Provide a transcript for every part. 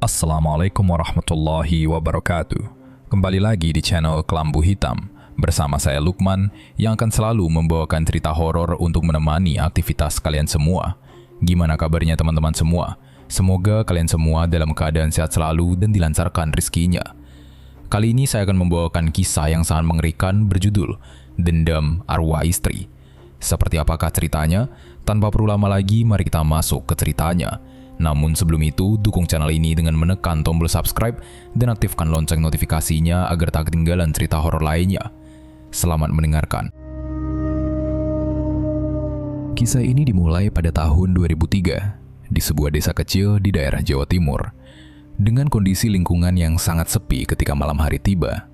Assalamualaikum warahmatullahi wabarakatuh. Kembali lagi di channel Kelambu Hitam bersama saya Lukman yang akan selalu membawakan cerita horor untuk menemani aktivitas kalian semua. Gimana kabarnya teman-teman semua? Semoga kalian semua dalam keadaan sehat selalu dan dilancarkan rezekinya. Kali ini saya akan membawakan kisah yang sangat mengerikan berjudul Dendam Arwah Istri. Seperti apakah ceritanya? Tanpa perlu lama lagi, mari kita masuk ke ceritanya. Namun sebelum itu, dukung channel ini dengan menekan tombol subscribe dan aktifkan lonceng notifikasinya agar tak ketinggalan cerita horor lainnya. Selamat mendengarkan. Kisah ini dimulai pada tahun 2003 di sebuah desa kecil di daerah Jawa Timur. Dengan kondisi lingkungan yang sangat sepi ketika malam hari tiba.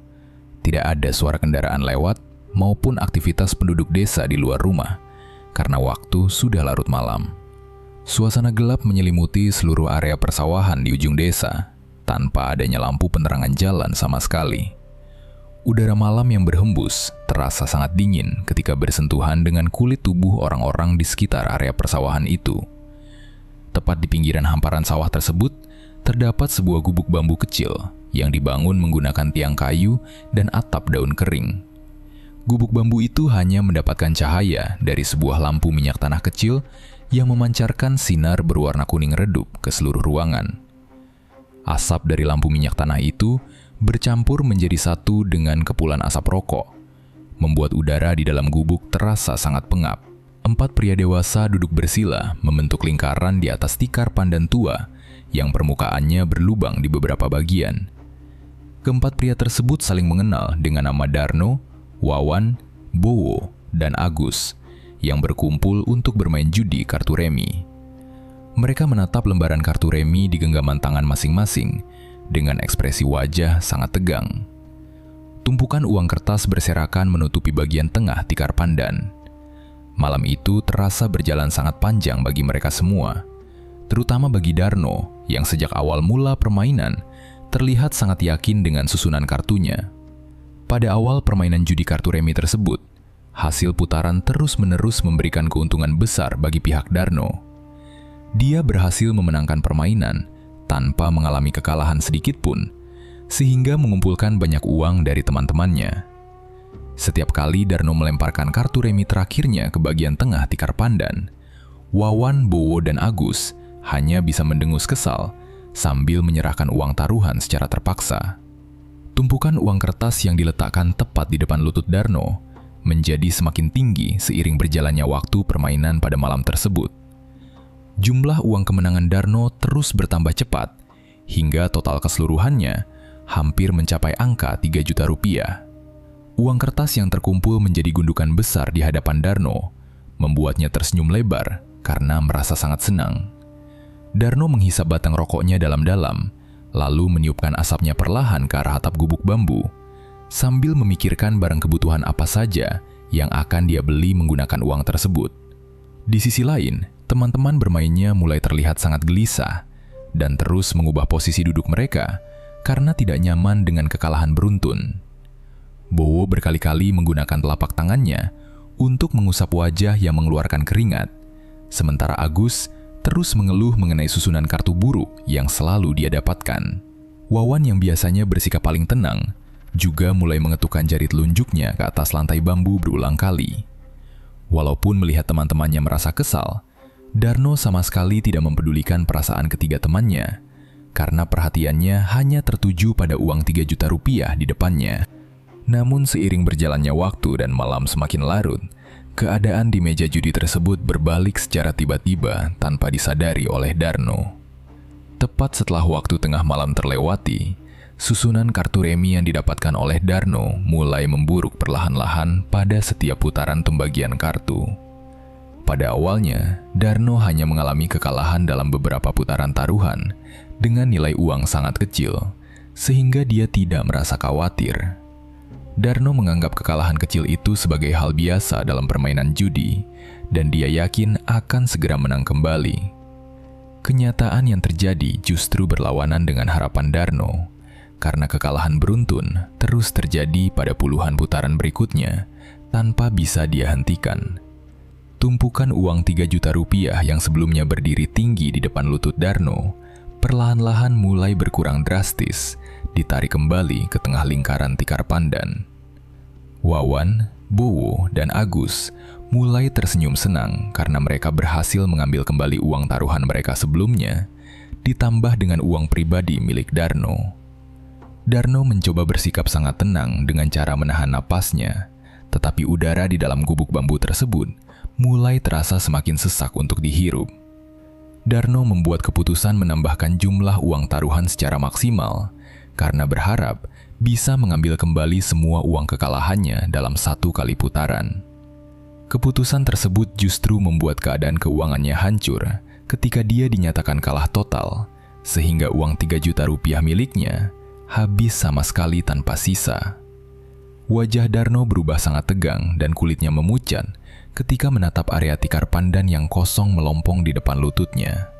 Tidak ada suara kendaraan lewat maupun aktivitas penduduk desa di luar rumah karena waktu sudah larut malam. Suasana gelap menyelimuti seluruh area persawahan di ujung desa, tanpa adanya lampu penerangan jalan sama sekali. Udara malam yang berhembus terasa sangat dingin ketika bersentuhan dengan kulit tubuh orang-orang di sekitar area persawahan itu. Tepat di pinggiran hamparan sawah tersebut, terdapat sebuah gubuk bambu kecil yang dibangun menggunakan tiang kayu dan atap daun kering. Gubuk bambu itu hanya mendapatkan cahaya dari sebuah lampu minyak tanah kecil yang memancarkan sinar berwarna kuning redup ke seluruh ruangan. Asap dari lampu minyak tanah itu bercampur menjadi satu dengan kepulan asap rokok, membuat udara di dalam gubuk terasa sangat pengap. 4 pria dewasa duduk bersila membentuk lingkaran di atas tikar pandan tua yang permukaannya berlubang di beberapa bagian. Keempat pria tersebut saling mengenal dengan nama Darno, Wawan, Bowo, dan Agus, yang berkumpul untuk bermain judi kartu remi. Mereka menatap lembaran kartu remi di genggaman tangan masing-masing dengan ekspresi wajah sangat tegang. Tumpukan uang kertas berserakan menutupi bagian tengah tikar pandan. Malam itu terasa berjalan sangat panjang bagi mereka semua, terutama bagi Darno yang sejak awal mula permainan terlihat sangat yakin dengan susunan kartunya. Pada awal permainan judi kartu remi tersebut, hasil putaran terus-menerus memberikan keuntungan besar bagi pihak Darno. Dia berhasil memenangkan permainan tanpa mengalami kekalahan sedikit pun, sehingga mengumpulkan banyak uang dari teman-temannya. Setiap kali Darno melemparkan kartu remi terakhirnya ke bagian tengah tikar pandan, Wawan, Bowo, dan Agus hanya bisa mendengus kesal sambil menyerahkan uang taruhan secara terpaksa. Tumpukan uang kertas yang diletakkan tepat di depan lutut Darno menjadi semakin tinggi seiring berjalannya waktu permainan pada malam tersebut. Jumlah uang kemenangan Darno terus bertambah cepat, hingga total keseluruhannya hampir mencapai angka 3 juta rupiah. Uang kertas yang terkumpul menjadi gundukan besar di hadapan Darno, membuatnya tersenyum lebar karena merasa sangat senang. Darno menghisap batang rokoknya dalam-dalam, lalu meniupkan asapnya perlahan ke arah atap gubuk bambu, sambil memikirkan barang kebutuhan apa saja yang akan dia beli menggunakan uang tersebut. Di sisi lain, teman-teman bermainnya mulai terlihat sangat gelisah dan terus mengubah posisi duduk mereka karena tidak nyaman dengan kekalahan beruntun. Bowo berkali-kali menggunakan telapak tangannya untuk mengusap wajah yang mengeluarkan keringat, sementara Agus terus mengeluh mengenai susunan kartu buruk yang selalu dia dapatkan. Wawan yang biasanya bersikap paling tenang juga mulai mengetukkan jari telunjuknya ke atas lantai bambu berulang kali. Walaupun melihat teman-temannya merasa kesal, Darno sama sekali tidak mempedulikan perasaan ketiga temannya, karena perhatiannya hanya tertuju pada uang 3 juta rupiah di depannya. Namun seiring berjalannya waktu dan malam semakin larut, keadaan di meja judi tersebut berbalik secara tiba-tiba tanpa disadari oleh Darno. Tepat setelah waktu tengah malam terlewati, susunan kartu remi yang didapatkan oleh Darno mulai memburuk perlahan-lahan pada setiap putaran pembagian kartu. Pada awalnya, Darno hanya mengalami kekalahan dalam beberapa putaran taruhan dengan nilai uang sangat kecil, sehingga dia tidak merasa khawatir. Darno menganggap kekalahan kecil itu sebagai hal biasa dalam permainan judi, dan dia yakin akan segera menang kembali. Kenyataan yang terjadi justru berlawanan dengan harapan Darno, karena kekalahan beruntun terus terjadi pada puluhan putaran berikutnya tanpa bisa dia hentikan. Tumpukan uang 3 juta rupiah yang sebelumnya berdiri tinggi di depan lutut Darno perlahan-lahan mulai berkurang drastis, ditarik kembali ke tengah lingkaran tikar pandan. Wawan, Bowo, dan Agus mulai tersenyum senang karena mereka berhasil mengambil kembali uang taruhan mereka sebelumnya, ditambah dengan uang pribadi milik Darno. Darno mencoba bersikap sangat tenang dengan cara menahan napasnya, tetapi udara di dalam gubuk bambu tersebut mulai terasa semakin sesak untuk dihirup. Darno membuat keputusan menambahkan jumlah uang taruhan secara maksimal karena berharap bisa mengambil kembali semua uang kekalahannya dalam satu kali putaran. Keputusan tersebut justru membuat keadaan keuangannya hancur ketika dia dinyatakan kalah total, sehingga uang 3 juta rupiah miliknya habis sama sekali tanpa sisa. Wajah Darno berubah sangat tegang dan kulitnya memucat ketika menatap area tikar pandan yang kosong melompong di depan lututnya.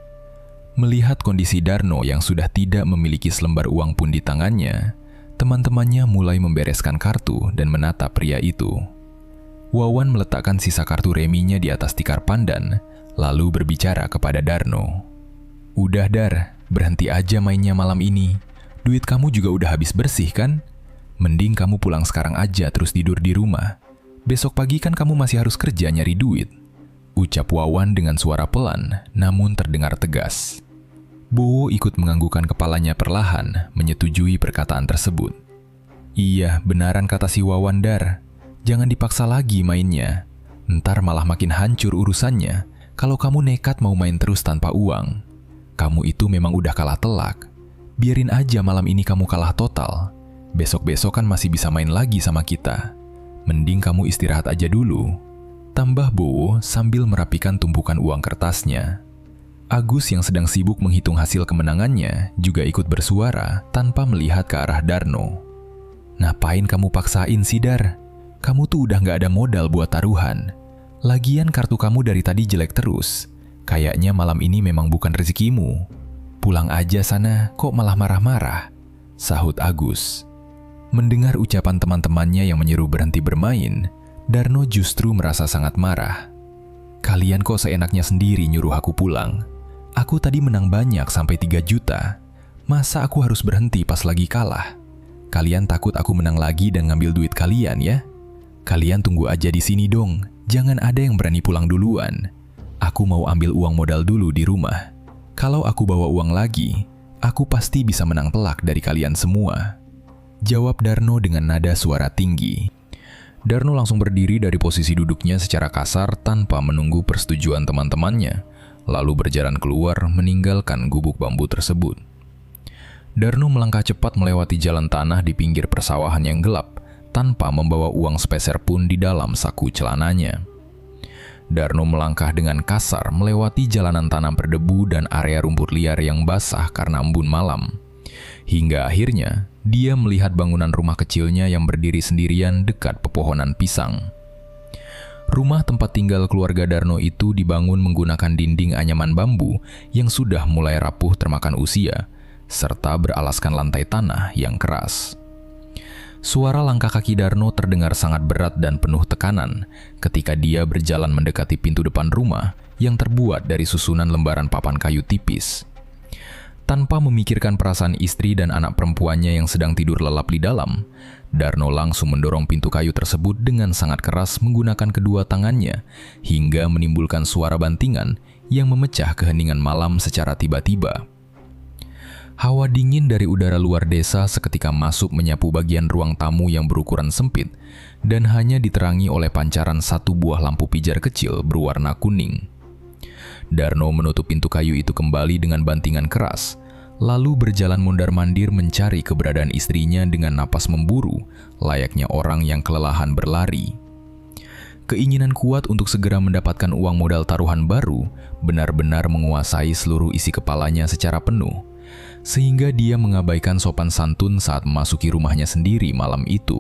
Melihat kondisi Darno yang sudah tidak memiliki selembar uang pun di tangannya, teman-temannya mulai membereskan kartu dan menatap pria itu. Wawan meletakkan sisa kartu reminya di atas tikar pandan, lalu berbicara kepada Darno. "Udah Dar, berhenti aja mainnya malam ini. Duit kamu juga udah habis bersih kan? Mending kamu pulang sekarang aja terus tidur di rumah. Besok pagi kan kamu masih harus kerja nyari duit," ucap Wawan dengan suara pelan namun terdengar tegas. Bowo ikut menganggukkan kepalanya perlahan menyetujui perkataan tersebut. "Iya, benaran kata si Wawan Dar. Jangan dipaksa lagi mainnya. Ntar malah makin hancur urusannya kalau kamu nekat mau main terus tanpa uang. Kamu itu memang udah kalah telak. Biarin aja malam ini kamu kalah total. Besok-besok kan masih bisa main lagi sama kita. Mending kamu istirahat aja dulu," tambah Bowo sambil merapikan tumpukan uang kertasnya. Agus yang sedang sibuk menghitung hasil kemenangannya juga ikut bersuara tanpa melihat ke arah Darno. "Ngapain kamu paksain sih Dar? Kamu tuh udah gak ada modal buat taruhan. Lagian kartu kamu dari tadi jelek terus. Kayaknya malam ini memang bukan rezekimu. Pulang aja sana, kok malah marah-marah," sahut Agus. Mendengar ucapan teman-temannya yang menyeru berhenti bermain, Darno justru merasa sangat marah. "Kalian kok seenaknya sendiri nyuruh aku pulang? Aku tadi menang banyak sampai 3 juta. Masa aku harus berhenti pas lagi kalah? Kalian takut aku menang lagi dan ngambil duit kalian ya? Kalian tunggu aja di sini dong, jangan ada yang berani pulang duluan. Aku mau ambil uang modal dulu di rumah. Kalau aku bawa uang lagi, aku pasti bisa menang telak dari kalian semua," jawab Darno dengan nada suara tinggi. Darno langsung berdiri dari posisi duduknya secara kasar tanpa menunggu persetujuan teman-temannya, lalu berjalan keluar meninggalkan gubuk bambu tersebut. Darno melangkah cepat melewati jalan tanah di pinggir persawahan yang gelap, tanpa membawa uang sepeser pun di dalam saku celananya. Darno melangkah dengan kasar melewati jalanan tanah berdebu dan area rumput liar yang basah karena embun malam. Hingga akhirnya, dia melihat bangunan rumah kecilnya yang berdiri sendirian dekat pepohonan pisang. Rumah tempat tinggal keluarga Darno itu dibangun menggunakan dinding anyaman bambu yang sudah mulai rapuh termakan usia, serta beralaskan lantai tanah yang keras. Suara langkah kaki Darno terdengar sangat berat dan penuh tekanan ketika dia berjalan mendekati pintu depan rumah yang terbuat dari susunan lembaran papan kayu tipis. Tanpa memikirkan perasaan istri dan anak perempuannya yang sedang tidur lelap di dalam, Darno langsung mendorong pintu kayu tersebut dengan sangat keras menggunakan kedua tangannya hingga menimbulkan suara bantingan yang memecah keheningan malam secara tiba-tiba. Hawa dingin dari udara luar desa seketika masuk menyapu bagian ruang tamu yang berukuran sempit dan hanya diterangi oleh pancaran satu buah lampu pijar kecil berwarna kuning. Darno menutup pintu kayu itu kembali dengan bantingan keras, lalu berjalan mondar-mandir mencari keberadaan istrinya dengan napas memburu, layaknya orang yang kelelahan berlari. Keinginan kuat untuk segera mendapatkan uang modal taruhan baru benar-benar menguasai seluruh isi kepalanya secara penuh, sehingga dia mengabaikan sopan santun saat memasuki rumahnya sendiri malam itu.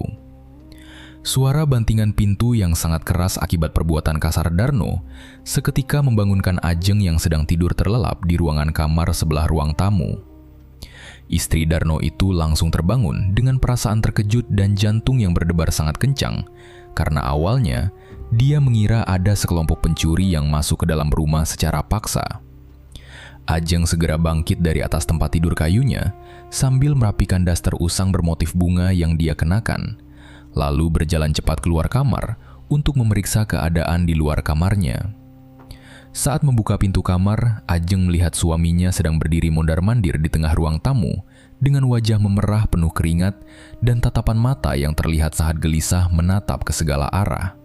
Suara bantingan pintu yang sangat keras akibat perbuatan kasar Darno seketika membangunkan Ajeng yang sedang tidur terlelap di ruangan kamar sebelah ruang tamu. Istri Darno itu langsung terbangun dengan perasaan terkejut dan jantung yang berdebar sangat kencang, karena awalnya dia mengira ada sekelompok pencuri yang masuk ke dalam rumah secara paksa. Ajeng segera bangkit dari atas tempat tidur kayunya sambil merapikan daster usang bermotif bunga yang dia kenakan, lalu berjalan cepat keluar kamar untuk memeriksa keadaan di luar kamarnya. Saat membuka pintu kamar, Ajeng melihat suaminya sedang berdiri mondar-mandir di tengah ruang tamu dengan wajah memerah penuh keringat dan tatapan mata yang terlihat sangat gelisah menatap ke segala arah.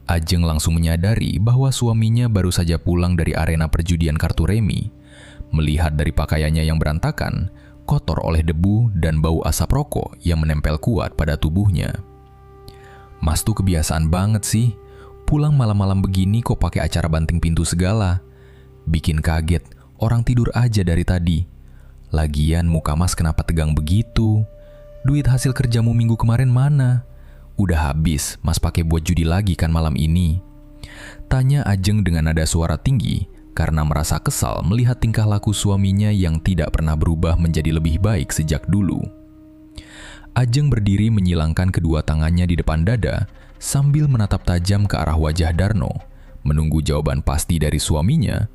Ajeng langsung menyadari bahwa suaminya baru saja pulang dari arena perjudian kartu remi. Melihat dari pakaiannya yang berantakan, kotor oleh debu dan bau asap rokok yang menempel kuat pada tubuhnya. "Mas tuh kebiasaan banget sih. Pulang malam-malam begini kok pakai acara banting pintu segala. Bikin kaget, orang tidur aja dari tadi. Lagian muka Mas kenapa tegang begitu? Duit hasil kerjamu minggu kemarin mana? Udah habis, Mas pakai buat judi lagi kan malam ini?" Tanya Ajeng dengan nada suara tinggi karena merasa kesal melihat tingkah laku suaminya yang tidak pernah berubah menjadi lebih baik sejak dulu. Ajeng berdiri menyilangkan kedua tangannya di depan dada sambil menatap tajam ke arah wajah Darno, menunggu jawaban pasti dari suaminya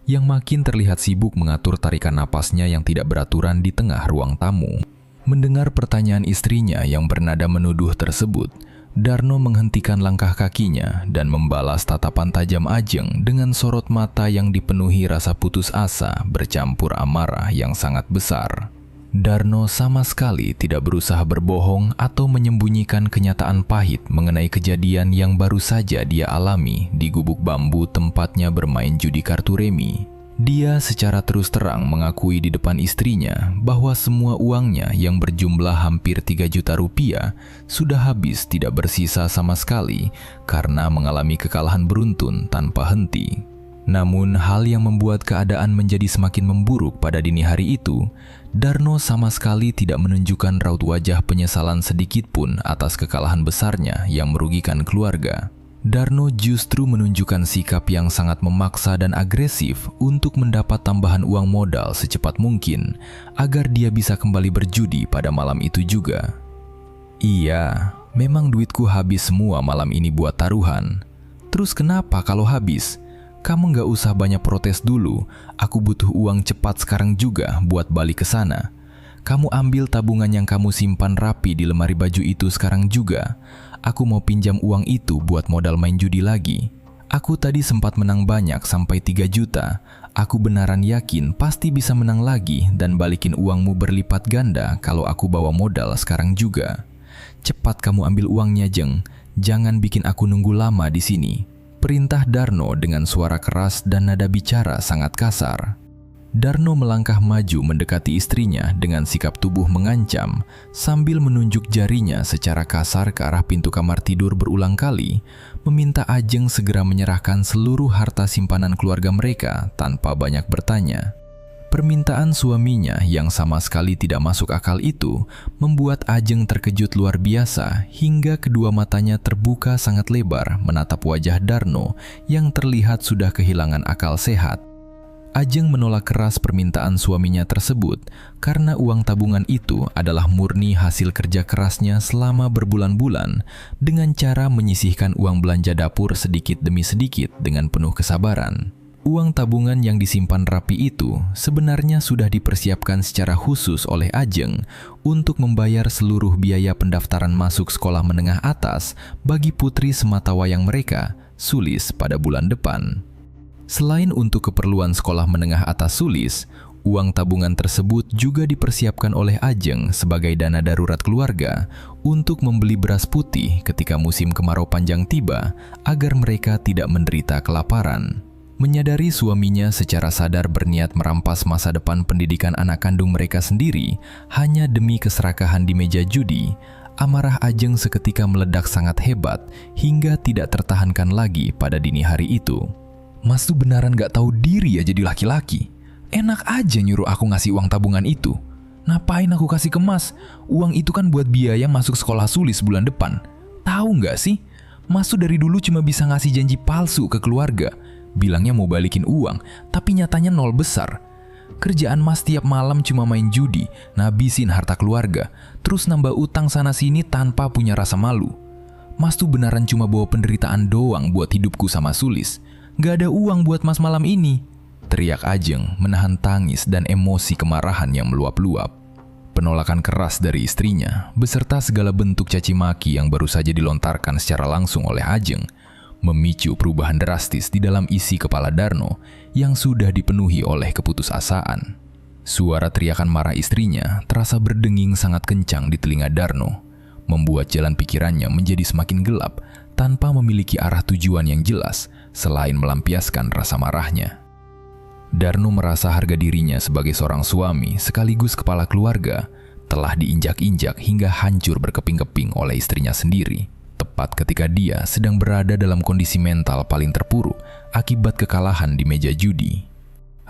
yang makin terlihat sibuk mengatur tarikan napasnya yang tidak beraturan di tengah ruang tamu. Mendengar pertanyaan istrinya yang bernada menuduh tersebut, Darno menghentikan langkah kakinya dan membalas tatapan tajam Ajeng dengan sorot mata yang dipenuhi rasa putus asa bercampur amarah yang sangat besar. Darno sama sekali tidak berusaha berbohong atau menyembunyikan kenyataan pahit mengenai kejadian yang baru saja dia alami di gubuk bambu tempatnya bermain judi kartu remi. Dia secara terus terang mengakui di depan istrinya bahwa semua uangnya yang berjumlah hampir 3 juta rupiah sudah habis tidak bersisa sama sekali karena mengalami kekalahan beruntun tanpa henti. Namun hal yang membuat keadaan menjadi semakin memburuk pada dini hari itu, Darno sama sekali tidak menunjukkan raut wajah penyesalan sedikit pun atas kekalahan besarnya yang merugikan keluarga. Darno justru menunjukkan sikap yang sangat memaksa dan agresif untuk mendapat tambahan uang modal secepat mungkin agar dia bisa kembali berjudi pada malam itu juga. "Iya, memang duitku habis semua malam ini buat taruhan. Terus kenapa kalau habis? Kamu nggak usah banyak protes dulu, aku butuh uang cepat sekarang juga buat balik ke sana. Kamu ambil tabungan yang kamu simpan rapi di lemari baju itu sekarang juga. Aku mau pinjam uang itu buat modal main judi lagi. Aku tadi sempat menang banyak sampai 3 juta. Aku beneran yakin pasti bisa menang lagi dan balikin uangmu berlipat ganda kalau aku bawa modal sekarang juga. Cepat kamu ambil uangnya, Jeng. Jangan bikin aku nunggu lama di sini." Perintah Darno dengan suara keras dan nada bicara sangat kasar. Darno melangkah maju mendekati istrinya dengan sikap tubuh mengancam sambil menunjuk jarinya secara kasar ke arah pintu kamar tidur berulang kali, meminta Ajeng segera menyerahkan seluruh harta simpanan keluarga mereka tanpa banyak bertanya. Permintaan suaminya yang sama sekali tidak masuk akal itu membuat Ajeng terkejut luar biasa hingga kedua matanya terbuka sangat lebar menatap wajah Darno yang terlihat sudah kehilangan akal sehat. Ajeng menolak keras permintaan suaminya tersebut karena uang tabungan itu adalah murni hasil kerja kerasnya selama berbulan-bulan dengan cara menyisihkan uang belanja dapur sedikit demi sedikit dengan penuh kesabaran. Uang tabungan yang disimpan rapi itu sebenarnya sudah dipersiapkan secara khusus oleh Ajeng untuk membayar seluruh biaya pendaftaran masuk sekolah menengah atas bagi putri sematawayang mereka, Sulis, pada bulan depan. Selain untuk keperluan sekolah menengah atas Sulis, uang tabungan tersebut juga dipersiapkan oleh Ajeng sebagai dana darurat keluarga untuk membeli beras putih ketika musim kemarau panjang tiba agar mereka tidak menderita kelaparan. Menyadari suaminya secara sadar berniat merampas masa depan pendidikan anak kandung mereka sendiri hanya demi keserakahan di meja judi, amarah Ajeng seketika meledak sangat hebat hingga tidak tertahankan lagi pada dini hari itu. "Mas tuh beneran gak tahu diri ya jadi laki-laki. Enak aja nyuruh aku ngasih uang tabungan itu. Ngapain aku kasih ke Mas? Uang itu kan buat biaya masuk sekolah Sulis bulan depan. Tahu gak sih? Mas tuh dari dulu cuma bisa ngasih janji palsu ke keluarga. Bilangnya mau balikin uang, tapi nyatanya nol besar. Kerjaan Mas tiap malam cuma main judi, ngabisin harta keluarga, terus nambah utang sana-sini tanpa punya rasa malu. Mas tuh beneran cuma bawa penderitaan doang buat hidupku sama Sulis. Gak ada uang buat Mas malam ini." teriak Ajeng menahan tangis dan emosi kemarahan yang meluap-luap. Penolakan keras dari istrinya, beserta segala bentuk caci maki yang baru saja dilontarkan secara langsung oleh Ajeng, memicu perubahan drastis di dalam isi kepala Darno yang sudah dipenuhi oleh keputusasaan. Suara teriakan marah istrinya terasa berdenging sangat kencang di telinga Darno, membuat jalan pikirannya menjadi semakin gelap tanpa memiliki arah tujuan yang jelas selain melampiaskan rasa marahnya. Darno merasa harga dirinya sebagai seorang suami sekaligus kepala keluarga telah diinjak-injak hingga hancur berkeping-keping oleh istrinya sendiri, tepat ketika dia sedang berada dalam kondisi mental paling terpuruk akibat kekalahan di meja judi.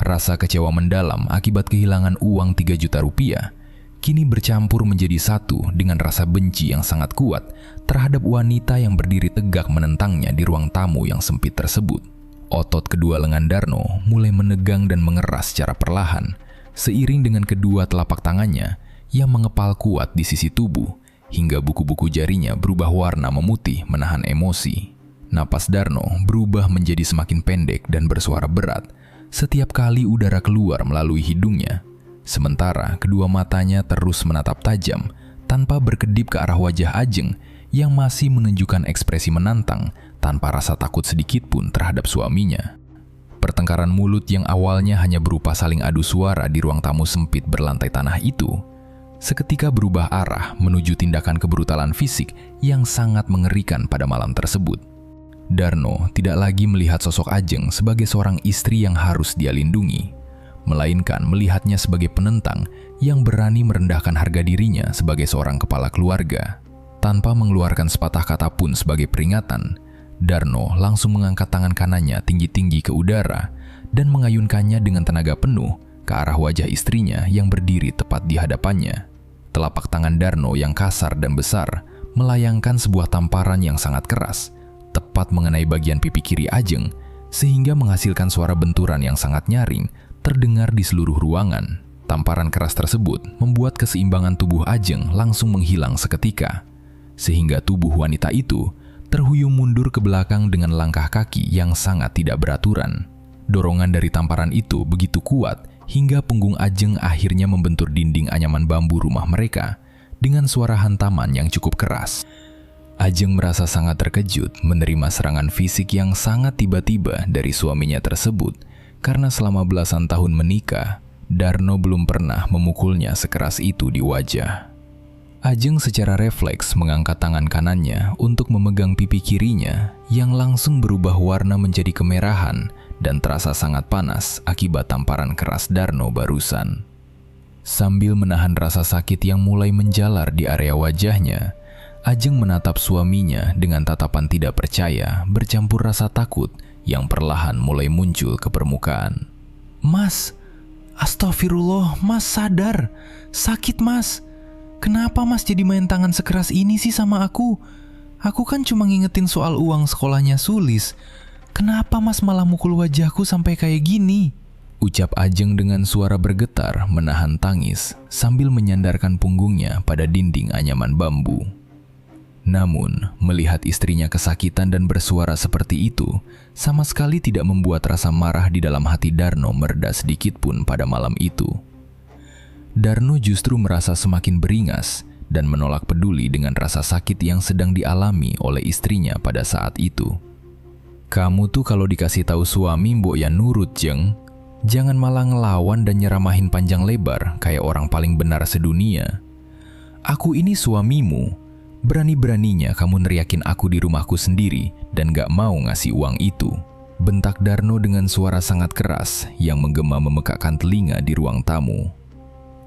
Rasa kecewa mendalam akibat kehilangan uang 3 juta rupiah kini bercampur menjadi satu dengan rasa benci yang sangat kuat terhadap wanita yang berdiri tegak menentangnya di ruang tamu yang sempit tersebut. Otot kedua lengan Darno mulai menegang dan mengeras secara perlahan, seiring dengan kedua telapak tangannya yang mengepal kuat di sisi tubuh, hingga buku-buku jarinya berubah warna memutih menahan emosi. Napas Darno berubah menjadi semakin pendek dan bersuara berat setiap kali udara keluar melalui hidungnya. Sementara kedua matanya terus menatap tajam tanpa berkedip ke arah wajah Ajeng yang masih menunjukkan ekspresi menantang tanpa rasa takut sedikit pun terhadap suaminya. Pertengkaran mulut yang awalnya hanya berupa saling adu suara di ruang tamu sempit berlantai tanah itu, seketika berubah arah menuju tindakan kebrutalan fisik yang sangat mengerikan pada malam tersebut. Darno tidak lagi melihat sosok Ajeng sebagai seorang istri yang harus dia lindungi, melainkan melihatnya sebagai penentang yang berani merendahkan harga dirinya sebagai seorang kepala keluarga. Tanpa mengeluarkan sepatah kata pun sebagai peringatan, Darno langsung mengangkat tangan kanannya tinggi-tinggi ke udara dan mengayunkannya dengan tenaga penuh ke arah wajah istrinya yang berdiri tepat di hadapannya. Telapak tangan Darno yang kasar dan besar melayangkan sebuah tamparan yang sangat keras, tepat mengenai bagian pipi kiri Ajeng, sehingga menghasilkan suara benturan yang sangat nyaring terdengar di seluruh ruangan. Tamparan keras tersebut membuat keseimbangan tubuh Ajeng langsung menghilang seketika, sehingga tubuh wanita itu terhuyung mundur ke belakang dengan langkah kaki yang sangat tidak beraturan. Dorongan dari tamparan itu begitu kuat hingga punggung Ajeng akhirnya membentur dinding anyaman bambu rumah mereka dengan suara hantaman yang cukup keras. Ajeng merasa sangat terkejut menerima serangan fisik yang sangat tiba-tiba dari suaminya tersebut, karena selama belasan tahun menikah, Darno belum pernah memukulnya sekeras itu di wajah. Ajeng secara refleks mengangkat tangan kanannya untuk memegang pipi kirinya yang langsung berubah warna menjadi kemerahan dan terasa sangat panas akibat tamparan keras Darno barusan. Sambil menahan rasa sakit yang mulai menjalar di area wajahnya, Ajeng menatap suaminya dengan tatapan tidak percaya bercampur rasa takut yang perlahan mulai muncul ke permukaan. "Mas, astagfirullah, Mas sadar. Sakit, Mas. Kenapa Mas jadi main tangan sekeras ini sih sama aku? Aku kan cuma ngingetin soal uang sekolahnya Sulis. Kenapa Mas malah mukul wajahku sampai kayak gini?" Ucap Ajeng dengan suara bergetar menahan tangis sambil menyandarkan punggungnya pada dinding anyaman bambu. Namun, melihat istrinya kesakitan dan bersuara seperti itu, sama sekali tidak membuat rasa marah di dalam hati Darno mereda sedikit pun pada malam itu. Darno justru merasa semakin beringas dan menolak peduli dengan rasa sakit yang sedang dialami oleh istrinya pada saat itu. "Kamu tuh kalau dikasih tahu suami mbok ya nurut, Jeng. Jangan malah ngelawan dan nyeramahin panjang lebar kayak orang paling benar sedunia. Aku ini suamimu. Berani-beraninya kamu neriakin aku di rumahku sendiri dan gak mau ngasih uang itu," bentak Darno dengan suara sangat keras yang menggema memekakkan telinga di ruang tamu.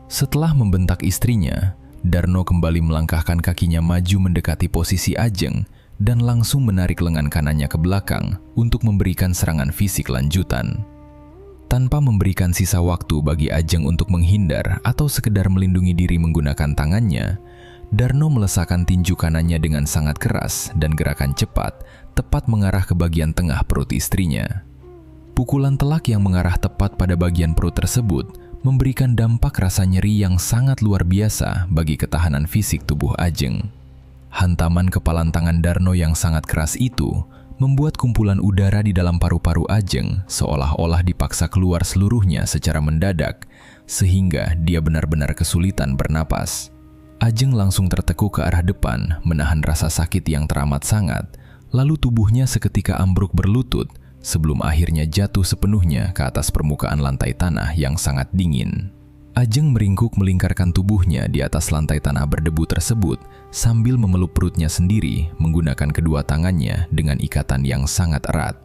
Setelah membentak istrinya, Darno kembali melangkahkan kakinya maju mendekati posisi Ajeng dan langsung menarik lengan kanannya ke belakang untuk memberikan serangan fisik lanjutan. Tanpa memberikan sisa waktu bagi Ajeng untuk menghindar atau sekedar melindungi diri menggunakan tangannya, Darno melesakkan tinju kanannya dengan sangat keras dan gerakan cepat, tepat mengarah ke bagian tengah perut istrinya. Pukulan telak yang mengarah tepat pada bagian perut tersebut memberikan dampak rasa nyeri yang sangat luar biasa bagi ketahanan fisik tubuh Ajeng. Hantaman kepalan tangan Darno yang sangat keras itu membuat kumpulan udara di dalam paru-paru Ajeng seolah-olah dipaksa keluar seluruhnya secara mendadak, sehingga dia benar-benar kesulitan bernapas. Ajeng langsung tertekuk ke arah depan, menahan rasa sakit yang teramat sangat, lalu tubuhnya seketika ambruk berlutut sebelum akhirnya jatuh sepenuhnya ke atas permukaan lantai tanah yang sangat dingin. Ajeng meringkuk melingkarkan tubuhnya di atas lantai tanah berdebu tersebut sambil memeluk perutnya sendiri menggunakan kedua tangannya dengan ikatan yang sangat erat.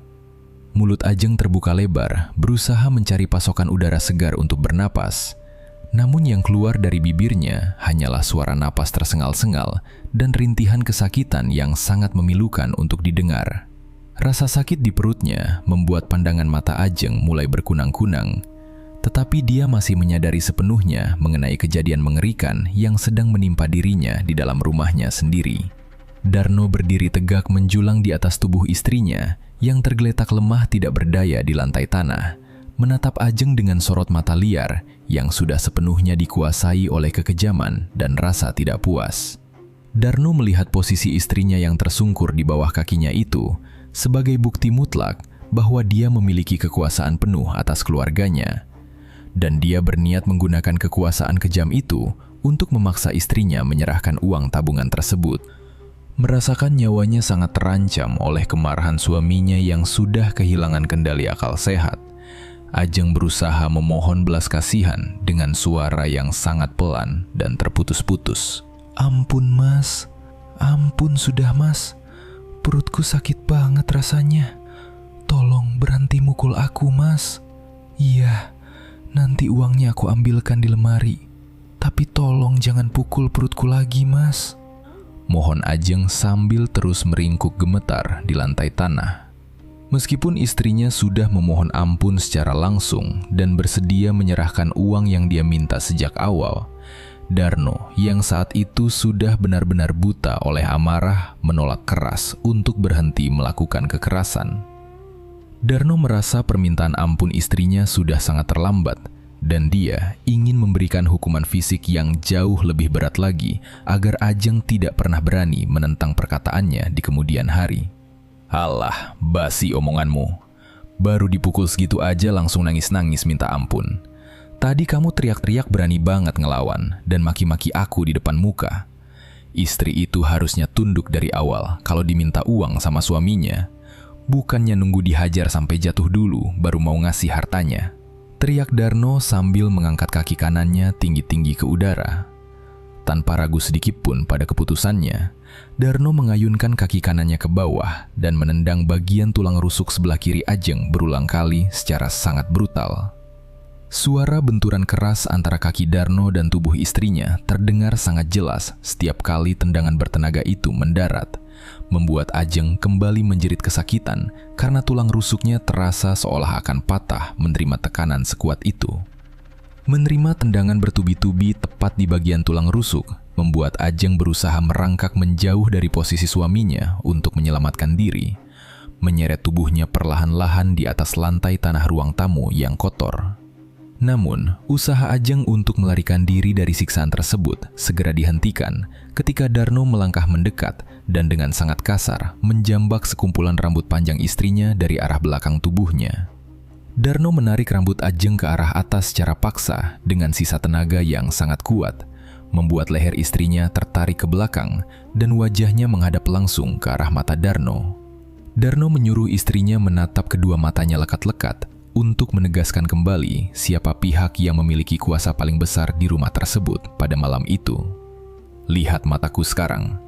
Mulut Ajeng terbuka lebar, berusaha mencari pasokan udara segar untuk bernapas. Namun yang keluar dari bibirnya hanyalah suara napas tersengal-sengal dan rintihan kesakitan yang sangat memilukan untuk didengar. Rasa sakit di perutnya membuat pandangan mata Ajeng mulai berkunang-kunang, tetapi dia masih menyadari sepenuhnya mengenai kejadian mengerikan yang sedang menimpa dirinya di dalam rumahnya sendiri. Darno berdiri tegak menjulang di atas tubuh istrinya yang tergeletak lemah tidak berdaya di lantai tanah, menatap Ajeng dengan sorot mata liar yang sudah sepenuhnya dikuasai oleh kekejaman dan rasa tidak puas. Darno melihat posisi istrinya yang tersungkur di bawah kakinya itu sebagai bukti mutlak bahwa dia memiliki kekuasaan penuh atas keluarganya. Dan dia berniat menggunakan kekuasaan kejam itu untuk memaksa istrinya menyerahkan uang tabungan tersebut. Merasakan nyawanya sangat terancam oleh kemarahan suaminya yang sudah kehilangan kendali akal sehat, Ajeng berusaha memohon belas kasihan dengan suara yang sangat pelan dan terputus-putus. "Ampun mas, ampun sudah mas. Perutku sakit banget rasanya. Tolong berhenti mukul aku mas. Iya, nanti uangnya aku ambilkan di lemari. Tapi tolong jangan pukul perutku lagi mas." Mohon Ajeng sambil terus meringkuk gemetar di lantai tanah. Meskipun istrinya sudah memohon ampun secara langsung dan bersedia menyerahkan uang yang dia minta sejak awal, Darno yang saat itu sudah benar-benar buta oleh amarah menolak keras untuk berhenti melakukan kekerasan. Darno merasa permintaan ampun istrinya sudah sangat terlambat dan dia ingin memberikan hukuman fisik yang jauh lebih berat lagi agar Ajeng tidak pernah berani menentang perkataannya di kemudian hari. "Alah, basi omonganmu. Baru dipukul segitu aja langsung nangis-nangis minta ampun. Tadi kamu teriak-teriak berani banget ngelawan dan maki-maki aku di depan muka. Istri itu harusnya tunduk dari awal kalau diminta uang sama suaminya. Bukannya nunggu dihajar sampai jatuh dulu baru mau ngasih hartanya." Teriak Darno sambil mengangkat kaki kanannya tinggi-tinggi ke udara. Tanpa ragu sedikit pun pada keputusannya, Darno mengayunkan kaki kanannya ke bawah dan menendang bagian tulang rusuk sebelah kiri Ajeng berulang kali secara sangat brutal. Suara benturan keras antara kaki Darno dan tubuh istrinya terdengar sangat jelas setiap kali tendangan bertenaga itu mendarat, membuat Ajeng kembali menjerit kesakitan karena tulang rusuknya terasa seolah akan patah menerima tekanan sekuat itu. Menerima tendangan bertubi-tubi tepat di bagian tulang rusuk, membuat Ajeng berusaha merangkak menjauh dari posisi suaminya untuk menyelamatkan diri, menyeret tubuhnya perlahan-lahan di atas lantai tanah ruang tamu yang kotor. Namun, usaha Ajeng untuk melarikan diri dari siksaan tersebut segera dihentikan ketika Darno melangkah mendekat dan dengan sangat kasar menjambak sekumpulan rambut panjang istrinya dari arah belakang tubuhnya. Darno menarik rambut Ajeng ke arah atas secara paksa dengan sisa tenaga yang sangat kuat, membuat leher istrinya tertarik ke belakang dan wajahnya menghadap langsung ke arah mata Darno. Darno menyuruh istrinya menatap kedua matanya lekat-lekat untuk menegaskan kembali siapa pihak yang memiliki kuasa paling besar di rumah tersebut pada malam itu. "Lihat mataku sekarang.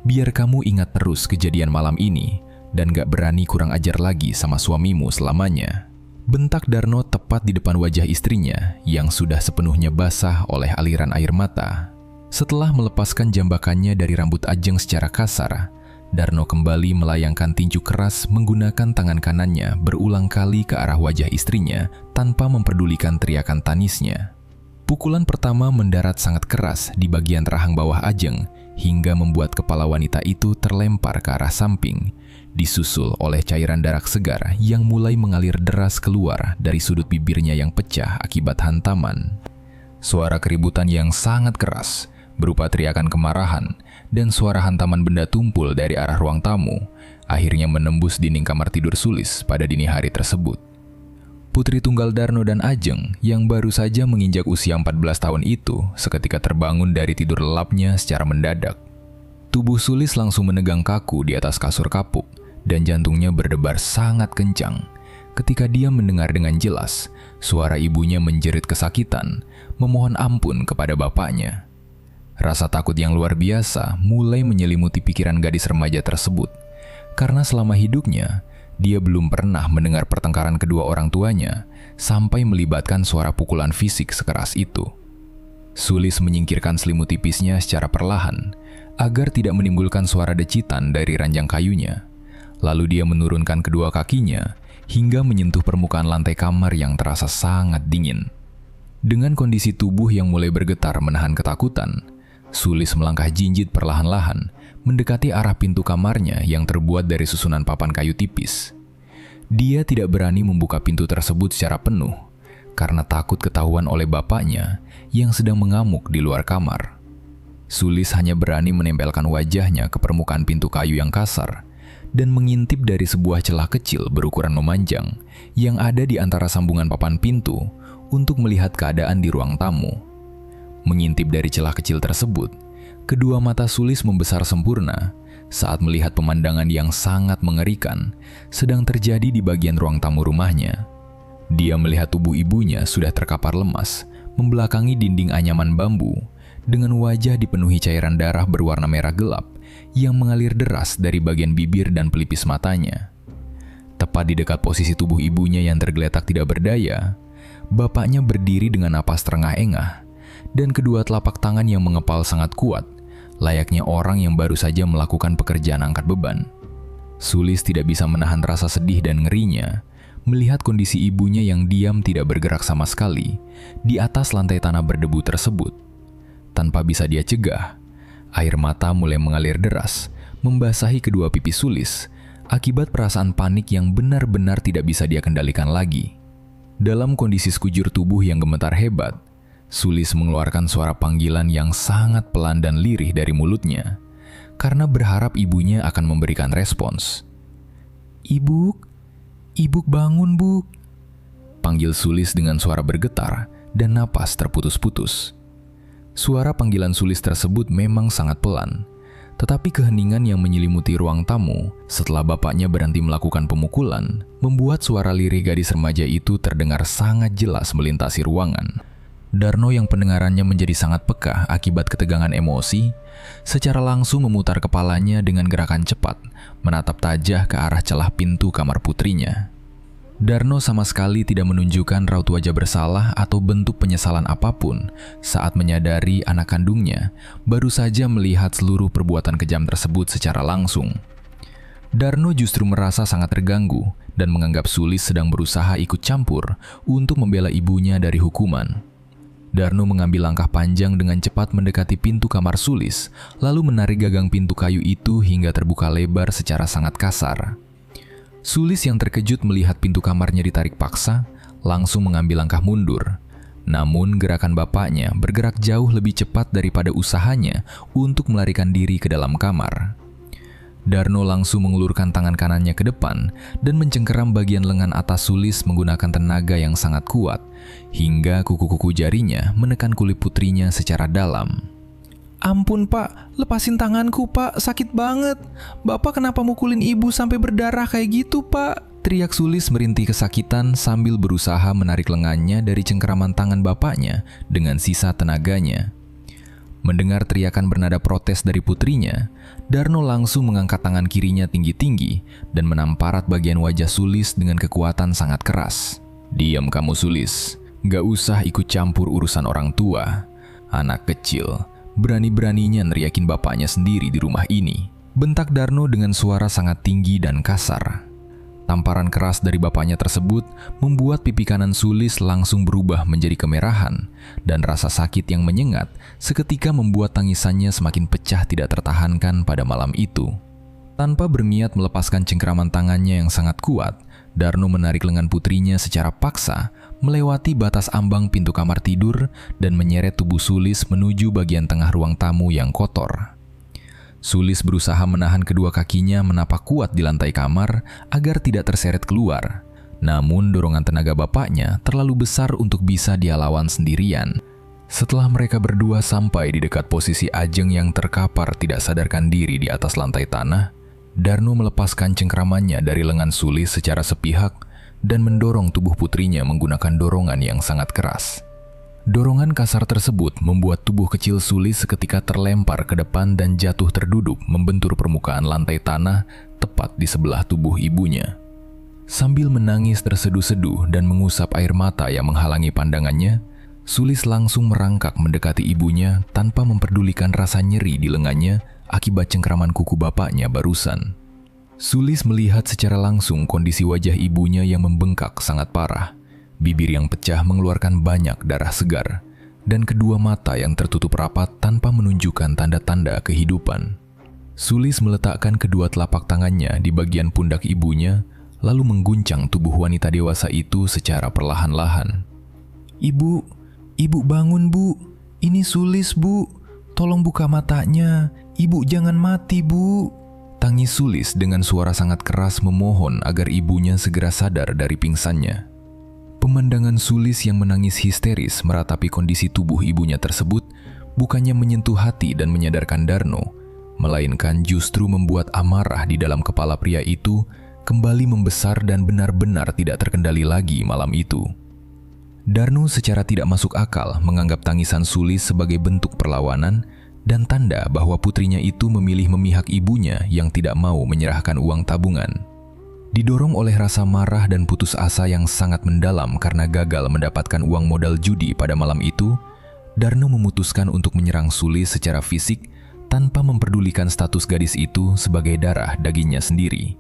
Biar kamu ingat terus kejadian malam ini dan gak berani kurang ajar lagi sama suamimu selamanya." Bentak Darno tepat di depan wajah istrinya yang sudah sepenuhnya basah oleh aliran air mata. Setelah melepaskan jambakannya dari rambut Ajeng secara kasar, Darno kembali melayangkan tinju keras menggunakan tangan kanannya berulang kali ke arah wajah istrinya tanpa memperdulikan teriakan tangisnya. Pukulan pertama mendarat sangat keras di bagian rahang bawah Ajeng hingga membuat kepala wanita itu terlempar ke arah samping, disusul oleh cairan darah segar yang mulai mengalir deras keluar dari sudut bibirnya yang pecah akibat hantaman. Suara keributan yang sangat keras berupa teriakan kemarahan dan suara hantaman benda tumpul dari arah ruang tamu akhirnya menembus dinding kamar tidur Sulis pada dini hari tersebut. Putri tunggal Darno dan Ajeng yang baru saja menginjak usia 14 tahun itu seketika terbangun dari tidur lelapnya secara mendadak. Tubuh Sulis langsung menegang kaku di atas kasur kapuk dan jantungnya berdebar sangat kencang ketika dia mendengar dengan jelas suara ibunya menjerit kesakitan, memohon ampun kepada bapaknya. Rasa takut yang luar biasa mulai menyelimuti pikiran gadis remaja tersebut, karena selama hidupnya, dia belum pernah mendengar pertengkaran kedua orang tuanya sampai melibatkan suara pukulan fisik sekeras itu. Sulis menyingkirkan selimut tipisnya secara perlahan agar tidak menimbulkan suara decitan dari ranjang kayunya. Lalu dia menurunkan kedua kakinya hingga menyentuh permukaan lantai kamar yang terasa sangat dingin. Dengan kondisi tubuh yang mulai bergetar menahan ketakutan, Sulis melangkah jinjit perlahan-lahan mendekati arah pintu kamarnya yang terbuat dari susunan papan kayu tipis. Dia tidak berani membuka pintu tersebut secara penuh karena takut ketahuan oleh bapaknya yang sedang mengamuk di luar kamar. Sulis hanya berani menempelkan wajahnya ke permukaan pintu kayu yang kasar dan mengintip dari sebuah celah kecil berukuran memanjang yang ada di antara sambungan papan pintu untuk melihat keadaan di ruang tamu. Mengintip dari celah kecil tersebut, kedua mata Sulis membesar sempurna saat melihat pemandangan yang sangat mengerikan sedang terjadi di bagian ruang tamu rumahnya. Dia melihat tubuh ibunya sudah terkapar lemas, membelakangi dinding anyaman bambu, dengan wajah dipenuhi cairan darah berwarna merah gelap yang mengalir deras dari bagian bibir dan pelipis matanya. Tepat di dekat posisi tubuh ibunya yang tergeletak tidak berdaya, bapaknya berdiri dengan napas terengah-engah, dan kedua telapak tangan yang mengepal sangat kuat, layaknya orang yang baru saja melakukan pekerjaan angkat beban. Sulis tidak bisa menahan rasa sedih dan ngerinya melihat kondisi ibunya yang diam tidak bergerak sama sekali di atas lantai tanah berdebu tersebut. Tanpa bisa dia cegah, air mata mulai mengalir deras, membasahi kedua pipi Sulis akibat perasaan panik yang benar-benar tidak bisa dia kendalikan lagi. Dalam kondisi sekujur tubuh yang gemetar hebat, Sulis mengeluarkan suara panggilan yang sangat pelan dan lirih dari mulutnya, karena berharap ibunya akan memberikan respons. "Ibuk, Ibuk bangun, Buk," panggil Sulis dengan suara bergetar dan napas terputus-putus. Suara panggilan Sulis tersebut memang sangat pelan, tetapi keheningan yang menyelimuti ruang tamu setelah bapaknya berhenti melakukan pemukulan membuat suara lirih gadis remaja itu terdengar sangat jelas melintasi ruangan. Darno yang pendengarannya menjadi sangat peka akibat ketegangan emosi, secara langsung memutar kepalanya dengan gerakan cepat, menatap tajah ke arah celah pintu kamar putrinya. Darno sama sekali tidak menunjukkan raut wajah bersalah atau bentuk penyesalan apapun saat menyadari anak kandungnya baru saja melihat seluruh perbuatan kejam tersebut secara langsung. Darno justru merasa sangat terganggu dan menganggap Sulis sedang berusaha ikut campur untuk membela ibunya dari hukuman. Darno mengambil langkah panjang dengan cepat mendekati pintu kamar Sulis, lalu menarik gagang pintu kayu itu hingga terbuka lebar secara sangat kasar. Sulis yang terkejut melihat pintu kamarnya ditarik paksa, langsung mengambil langkah mundur. Namun gerakan bapaknya bergerak jauh lebih cepat daripada usahanya untuk melarikan diri ke dalam kamar. Darno langsung mengulurkan tangan kanannya ke depan dan mencengkeram bagian lengan atas Sulis menggunakan tenaga yang sangat kuat, hingga kuku-kuku jarinya menekan kulit putrinya secara dalam. "Ampun, Pak, lepasin tanganku, Pak, sakit banget. Bapak kenapa mukulin ibu sampai berdarah kayak gitu, Pak?" teriak Sulis merintih kesakitan sambil berusaha menarik lengannya dari cengkeraman tangan bapaknya dengan sisa tenaganya. Mendengar teriakan bernada protes dari putrinya, Darno langsung mengangkat tangan kirinya tinggi-tinggi dan menamparat bagian wajah Sulis dengan kekuatan sangat keras. "Diam kamu, Sulis. Gak usah ikut campur urusan orang tua. Anak kecil, berani-beraninya neriakin bapaknya sendiri di rumah ini," bentak Darno dengan suara sangat tinggi dan kasar. Tamparan keras dari bapaknya tersebut membuat pipi kanan Sulis langsung berubah menjadi kemerahan, dan rasa sakit yang menyengat seketika membuat tangisannya semakin pecah tidak tertahankan pada malam itu. Tanpa berniat melepaskan cengkeraman tangannya yang sangat kuat, Darno menarik lengan putrinya secara paksa, melewati batas ambang pintu kamar tidur dan menyeret tubuh Sulis menuju bagian tengah ruang tamu yang kotor. Sulis berusaha menahan kedua kakinya menapak kuat di lantai kamar agar tidak terseret keluar. Namun dorongan tenaga bapaknya terlalu besar untuk bisa dia lawan sendirian. Setelah mereka berdua sampai di dekat posisi Ajeng yang terkapar tidak sadarkan diri di atas lantai tanah, Darno melepaskan cengkramannya dari lengan Sulis secara sepihak dan mendorong tubuh putrinya menggunakan dorongan yang sangat keras. Dorongan kasar tersebut membuat tubuh kecil Sulis seketika terlempar ke depan dan jatuh terduduk membentur permukaan lantai tanah tepat di sebelah tubuh ibunya. Sambil menangis terseduh-seduh dan mengusap air mata yang menghalangi pandangannya, Sulis langsung merangkak mendekati ibunya tanpa memperdulikan rasa nyeri di lengannya akibat cengkraman kuku bapaknya barusan. Sulis melihat secara langsung kondisi wajah ibunya yang membengkak sangat parah. Bibir yang pecah mengeluarkan banyak darah segar, dan kedua mata yang tertutup rapat tanpa menunjukkan tanda-tanda kehidupan. Sulis meletakkan kedua telapak tangannya di bagian pundak ibunya, lalu mengguncang tubuh wanita dewasa itu secara perlahan-lahan. Ibu bangun bu, ini Sulis bu, tolong buka matanya, ibu jangan mati bu. Tangis Sulis dengan suara sangat keras memohon agar ibunya segera sadar dari pingsannya. Pemandangan Sulis yang menangis histeris meratapi kondisi tubuh ibunya tersebut bukannya menyentuh hati dan menyadarkan Darno, melainkan justru membuat amarah di dalam kepala pria itu kembali membesar dan benar-benar tidak terkendali lagi malam itu. Darno secara tidak masuk akal menganggap tangisan Sulis sebagai bentuk perlawanan dan tanda bahwa putrinya itu memilih memihak ibunya yang tidak mau menyerahkan uang tabungan. Didorong oleh rasa marah dan putus asa yang sangat mendalam karena gagal mendapatkan uang modal judi pada malam itu, Darno memutuskan untuk menyerang Sulis secara fisik tanpa memperdulikan status gadis itu sebagai darah dagingnya sendiri.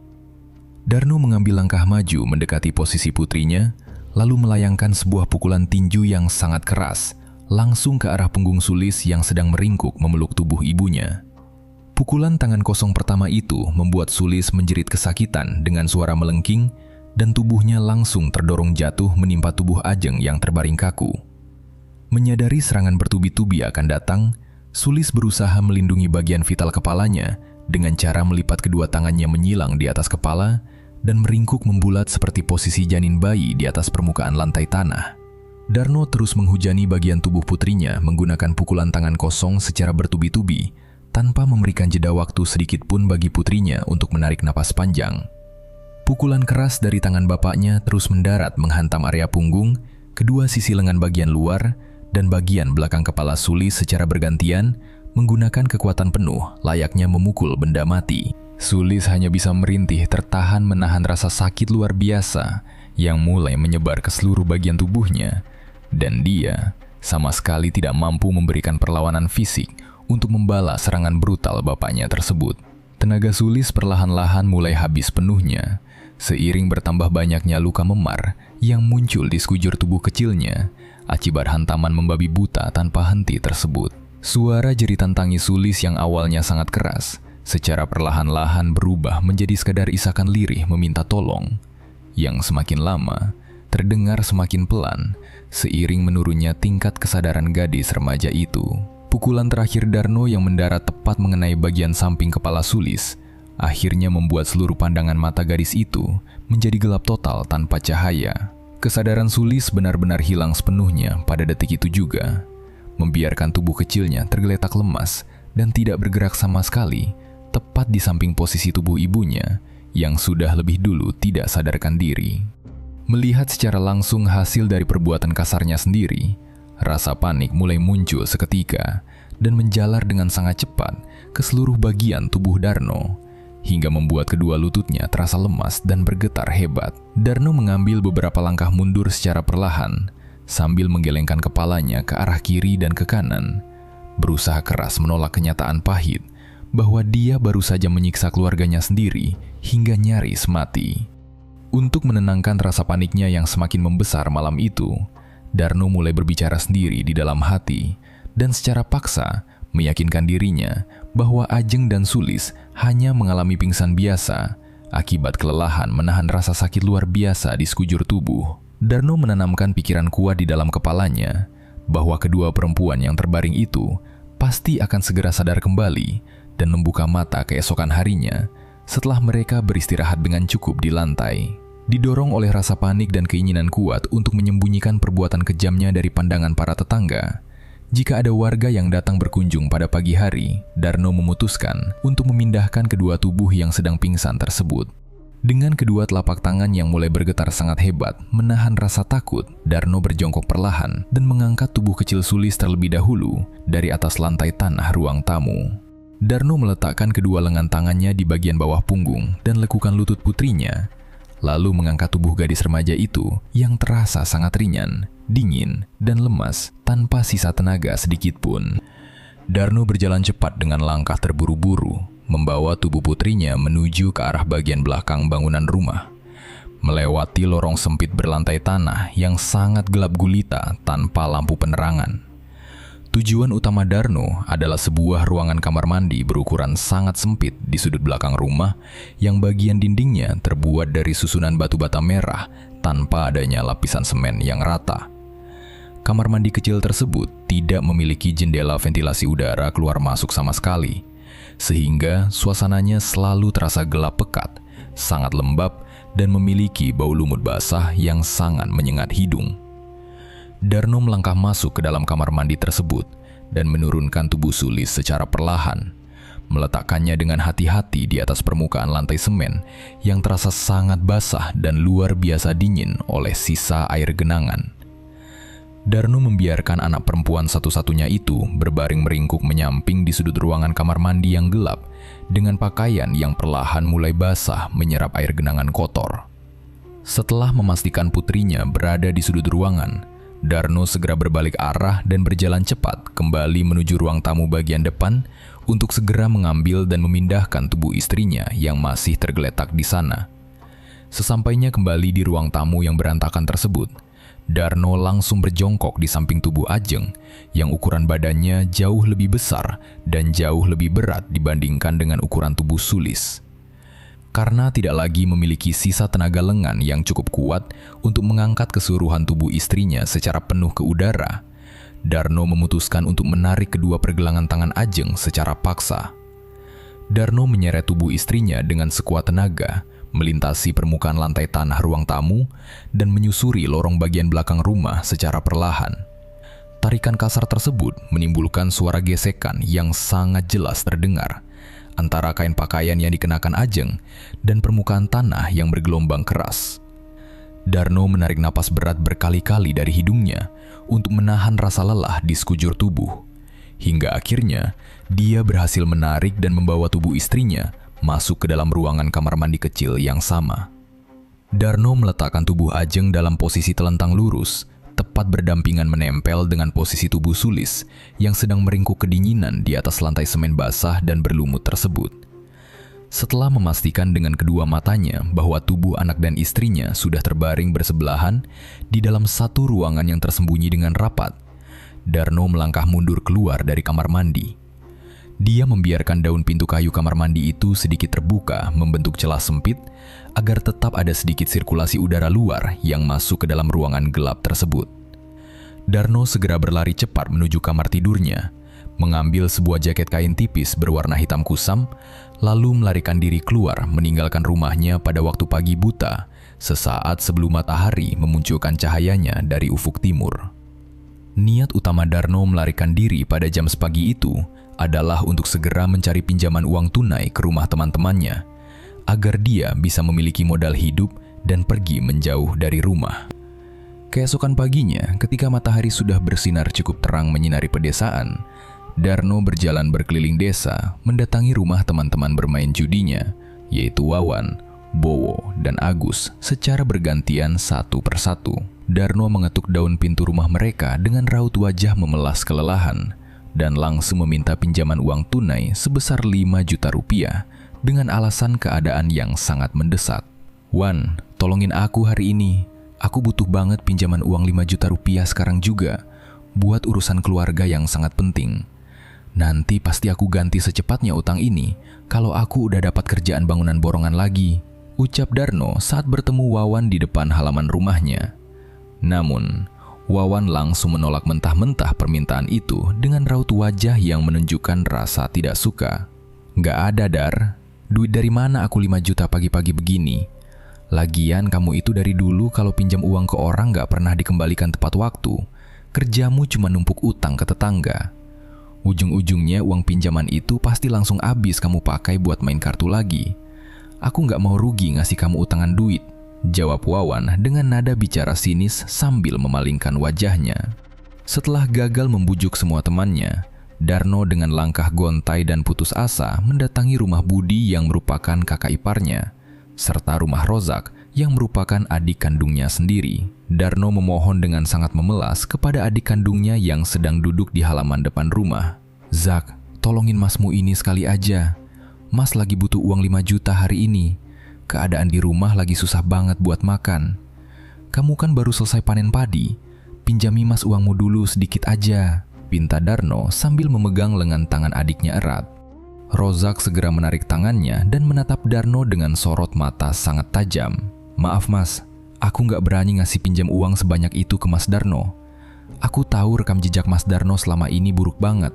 Darno mengambil langkah maju mendekati posisi putrinya, lalu melayangkan sebuah pukulan tinju yang sangat keras, langsung ke arah punggung Sulis yang sedang meringkuk memeluk tubuh ibunya. Pukulan tangan kosong pertama itu membuat Sulis menjerit kesakitan dengan suara melengking dan tubuhnya langsung terdorong jatuh menimpa tubuh Ajeng yang terbaring kaku. Menyadari serangan bertubi-tubi akan datang, Sulis berusaha melindungi bagian vital kepalanya dengan cara melipat kedua tangannya menyilang di atas kepala dan meringkuk membulat seperti posisi janin bayi di atas permukaan lantai tanah. Darno terus menghujani bagian tubuh putrinya menggunakan pukulan tangan kosong secara bertubi-tubi, tanpa memberikan jeda waktu sedikit pun bagi putrinya untuk menarik napas panjang. Pukulan keras dari tangan bapaknya terus mendarat menghantam area punggung, kedua sisi lengan bagian luar, dan bagian belakang kepala Sulis secara bergantian, menggunakan kekuatan penuh layaknya memukul benda mati. Sulis hanya bisa merintih tertahan menahan rasa sakit luar biasa yang mulai menyebar ke seluruh bagian tubuhnya, dan dia sama sekali tidak mampu memberikan perlawanan fisik untuk membalas serangan brutal bapaknya tersebut. Tenaga Sulis perlahan-lahan mulai habis penuhnya, seiring bertambah banyaknya luka memar yang muncul di sekujur tubuh kecilnya akibat hantaman membabi buta tanpa henti tersebut. Suara jeritan tangis Sulis yang awalnya sangat keras, secara perlahan-lahan berubah menjadi sekadar isakan lirih meminta tolong, yang semakin lama terdengar semakin pelan, seiring menurunnya tingkat kesadaran gadis remaja itu. Pukulan terakhir Darno yang mendarat tepat mengenai bagian samping kepala Sulis, akhirnya membuat seluruh pandangan mata gadis itu menjadi gelap total tanpa cahaya. Kesadaran Sulis benar-benar hilang sepenuhnya pada detik itu juga, membiarkan tubuh kecilnya tergeletak lemas dan tidak bergerak sama sekali, tepat di samping posisi tubuh ibunya yang sudah lebih dulu tidak sadarkan diri. Melihat secara langsung hasil dari perbuatan kasarnya sendiri, rasa panik mulai muncul seketika dan menjalar dengan sangat cepat ke seluruh bagian tubuh Darno, hingga membuat kedua lututnya terasa lemas dan bergetar hebat. Darno mengambil beberapa langkah mundur secara perlahan, sambil menggelengkan kepalanya ke arah kiri dan ke kanan, berusaha keras menolak kenyataan pahit bahwa dia baru saja menyiksa keluarganya sendiri hingga nyaris mati. Untuk menenangkan rasa paniknya yang semakin membesar malam itu, Darno mulai berbicara sendiri di dalam hati dan secara paksa meyakinkan dirinya bahwa Ajeng dan Sulis hanya mengalami pingsan biasa akibat kelelahan menahan rasa sakit luar biasa di sekujur tubuh. Darno menanamkan pikiran kuat di dalam kepalanya bahwa kedua perempuan yang terbaring itu pasti akan segera sadar kembali dan membuka mata keesokan harinya setelah mereka beristirahat dengan cukup di lantai. Didorong oleh rasa panik dan keinginan kuat untuk menyembunyikan perbuatan kejamnya dari pandangan para tetangga, jika ada warga yang datang berkunjung pada pagi hari, Darno memutuskan untuk memindahkan kedua tubuh yang sedang pingsan tersebut. Dengan kedua telapak tangan yang mulai bergetar sangat hebat menahan rasa takut, Darno berjongkok perlahan dan mengangkat tubuh kecil Sulis terlebih dahulu dari atas lantai tanah ruang tamu. Darno meletakkan kedua lengan tangannya di bagian bawah punggung dan lekukan lutut putrinya, lalu mengangkat tubuh gadis remaja itu yang terasa sangat ringan, dingin, dan lemas tanpa sisa tenaga sedikit pun. Darno berjalan cepat dengan langkah terburu-buru, membawa tubuh putrinya menuju ke arah bagian belakang bangunan rumah, melewati lorong sempit berlantai tanah yang sangat gelap gulita tanpa lampu penerangan. Tujuan utama Darno adalah sebuah ruangan kamar mandi berukuran sangat sempit di sudut belakang rumah yang bagian dindingnya terbuat dari susunan batu bata merah tanpa adanya lapisan semen yang rata. Kamar mandi kecil tersebut tidak memiliki jendela ventilasi udara keluar masuk sama sekali, sehingga suasananya selalu terasa gelap pekat, sangat lembab, dan memiliki bau lumut basah yang sangat menyengat hidung. Darno melangkah masuk ke dalam kamar mandi tersebut dan menurunkan tubuh Sulis secara perlahan, meletakkannya dengan hati-hati di atas permukaan lantai semen yang terasa sangat basah dan luar biasa dingin oleh sisa air genangan. Darno membiarkan anak perempuan satu-satunya itu berbaring meringkuk menyamping di sudut ruangan kamar mandi yang gelap dengan pakaian yang perlahan mulai basah menyerap air genangan kotor. Setelah memastikan putrinya berada di sudut ruangan, Darno segera berbalik arah dan berjalan cepat kembali menuju ruang tamu bagian depan untuk segera mengambil dan memindahkan tubuh istrinya yang masih tergeletak di sana. Sesampainya kembali di ruang tamu yang berantakan tersebut, Darno langsung berjongkok di samping tubuh Ajeng yang ukuran badannya jauh lebih besar dan jauh lebih berat dibandingkan dengan ukuran tubuh Sulis. Karena tidak lagi memiliki sisa tenaga lengan yang cukup kuat untuk mengangkat keseluruhan tubuh istrinya secara penuh ke udara, Darno memutuskan untuk menarik kedua pergelangan tangan Ajeng secara paksa. Darno menyeret tubuh istrinya dengan sekuat tenaga, melintasi permukaan lantai tanah ruang tamu, dan menyusuri lorong bagian belakang rumah secara perlahan. Tarikan kasar tersebut menimbulkan suara gesekan yang sangat jelas terdengar antara kain pakaian yang dikenakan Ajeng dan permukaan tanah yang bergelombang keras. Darno menarik napas berat berkali-kali dari hidungnya untuk menahan rasa lelah di sekujur tubuh, hingga akhirnya dia berhasil menarik dan membawa tubuh istrinya masuk ke dalam ruangan kamar mandi kecil yang sama. Darno meletakkan tubuh Ajeng dalam posisi telentang lurus, tepat berdampingan menempel dengan posisi tubuh Sulis yang sedang meringkuk kedinginan di atas lantai semen basah dan berlumut tersebut. Setelah memastikan dengan kedua matanya bahwa tubuh anak dan istrinya sudah terbaring bersebelahan di dalam satu ruangan yang tersembunyi dengan rapat, Darno melangkah mundur keluar dari kamar mandi. Dia membiarkan daun pintu kayu kamar mandi itu sedikit terbuka membentuk celah sempit agar tetap ada sedikit sirkulasi udara luar yang masuk ke dalam ruangan gelap tersebut. Darno segera berlari cepat menuju kamar tidurnya, mengambil sebuah jaket kain tipis berwarna hitam kusam, lalu melarikan diri keluar meninggalkan rumahnya pada waktu pagi buta, sesaat sebelum matahari memunculkan cahayanya dari ufuk timur. Niat utama Darno melarikan diri pada jam sepagi itu adalah untuk segera mencari pinjaman uang tunai ke rumah teman-temannya, agar dia bisa memiliki modal hidup dan pergi menjauh dari rumah. Keesokan paginya, ketika matahari sudah bersinar cukup terang menyinari pedesaan, Darno berjalan berkeliling desa mendatangi rumah teman-teman bermain judinya, yaitu Wawan, Bowo, dan Agus secara bergantian satu persatu. Darno mengetuk daun pintu rumah mereka dengan raut wajah memelas kelelahan, dan langsung meminta pinjaman uang tunai sebesar 5 juta rupiah dengan alasan keadaan yang sangat mendesak. "Wan, tolongin aku hari ini. Aku butuh banget pinjaman uang 5 juta rupiah sekarang juga, buat urusan keluarga yang sangat penting. Nanti pasti aku ganti secepatnya utang ini kalau aku udah dapat kerjaan bangunan borongan lagi," ucap Darno saat bertemu Wawan di depan halaman rumahnya. Namun, Wawan langsung menolak mentah-mentah permintaan itu dengan raut wajah yang menunjukkan rasa tidak suka. Nggak ada, Dar. Duit dari mana aku 5 juta pagi-pagi begini? Lagian kamu itu dari dulu kalau pinjam uang ke orang nggak pernah dikembalikan tepat waktu. Kerjamu cuma numpuk utang ke tetangga. Ujung-ujungnya uang pinjaman itu pasti langsung habis kamu pakai buat main kartu lagi. Aku nggak mau rugi ngasih kamu utangan duit, jawab Wawan dengan nada bicara sinis sambil memalingkan wajahnya. Setelah gagal membujuk semua temannya, Darno dengan langkah gontai dan putus asa mendatangi rumah Budi yang merupakan kakak iparnya, serta rumah Rozak yang merupakan adik kandungnya sendiri. Darno memohon dengan sangat memelas kepada adik kandungnya yang sedang duduk di halaman depan rumah. "Zak, tolongin masmu ini sekali aja. Mas lagi butuh uang 5 juta hari ini. Keadaan di rumah lagi susah banget buat makan. Kamu kan baru selesai panen padi. Pinjami mas uangmu dulu sedikit aja," pinta Darno sambil memegang lengan tangan adiknya erat. Rozak segera menarik tangannya dan menatap Darno dengan sorot mata sangat tajam. "Maaf mas, aku nggak berani ngasih pinjam uang sebanyak itu ke Mas Darno. Aku tahu rekam jejak Mas Darno selama ini buruk banget.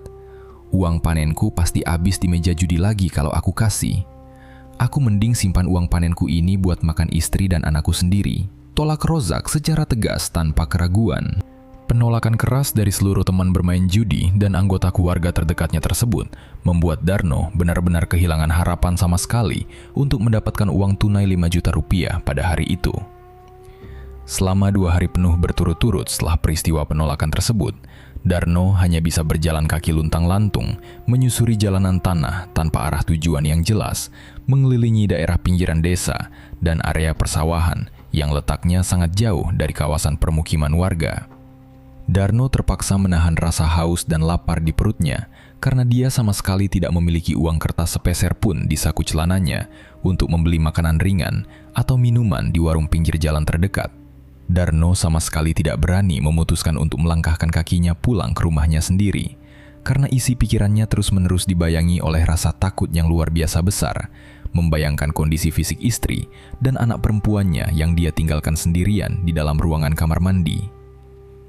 Uang panenku pasti habis di meja judi lagi kalau aku kasih. Aku mending simpan uang panenku ini buat makan istri dan anakku sendiri," tolak Rozak secara tegas tanpa keraguan. Penolakan keras dari seluruh teman bermain judi dan anggota keluarga terdekatnya tersebut membuat Darno benar-benar kehilangan harapan sama sekali untuk mendapatkan uang tunai 5 juta rupiah pada hari itu. Selama 2 hari penuh berturut-turut setelah peristiwa penolakan tersebut, Darno hanya bisa berjalan kaki luntang-lantung, menyusuri jalanan tanah tanpa arah tujuan yang jelas, mengelilingi daerah pinggiran desa dan area persawahan yang letaknya sangat jauh dari kawasan permukiman warga. Darno terpaksa menahan rasa haus dan lapar di perutnya karena dia sama sekali tidak memiliki uang kertas sepeser pun di saku celananya untuk membeli makanan ringan atau minuman di warung pinggir jalan terdekat. Darno sama sekali tidak berani memutuskan untuk melangkahkan kakinya pulang ke rumahnya sendiri karena isi pikirannya terus-menerus dibayangi oleh rasa takut yang luar biasa besar, membayangkan kondisi fisik istri dan anak perempuannya yang dia tinggalkan sendirian di dalam ruangan kamar mandi.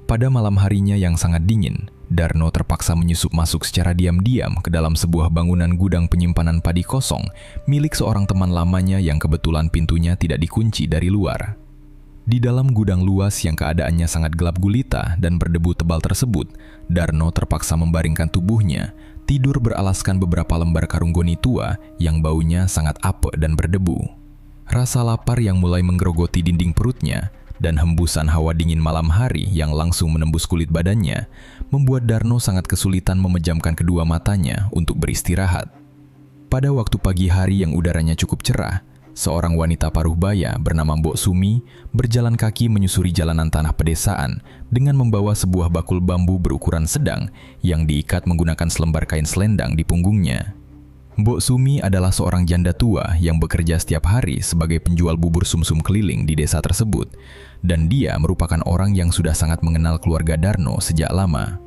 Pada malam harinya yang sangat dingin, Darno terpaksa menyusup masuk secara diam-diam ke dalam sebuah bangunan gudang penyimpanan padi kosong milik seorang teman lamanya yang kebetulan pintunya tidak dikunci dari luar. Di dalam gudang luas yang keadaannya sangat gelap gulita dan berdebu tebal tersebut, Darno terpaksa membaringkan tubuhnya, tidur beralaskan beberapa lembar karung goni tua yang baunya sangat apek dan berdebu. Rasa lapar yang mulai menggerogoti dinding perutnya dan hembusan hawa dingin malam hari yang langsung menembus kulit badannya membuat Darno sangat kesulitan memejamkan kedua matanya untuk beristirahat. Pada waktu pagi hari yang udaranya cukup cerah, seorang wanita paruh baya bernama Mbok Sumi berjalan kaki menyusuri jalanan tanah pedesaan dengan membawa sebuah bakul bambu berukuran sedang yang diikat menggunakan selembar kain selendang di punggungnya. Mbok Sumi adalah seorang janda tua yang bekerja setiap hari sebagai penjual bubur sumsum keliling di desa tersebut, dan dia merupakan orang yang sudah sangat mengenal keluarga Darno sejak lama.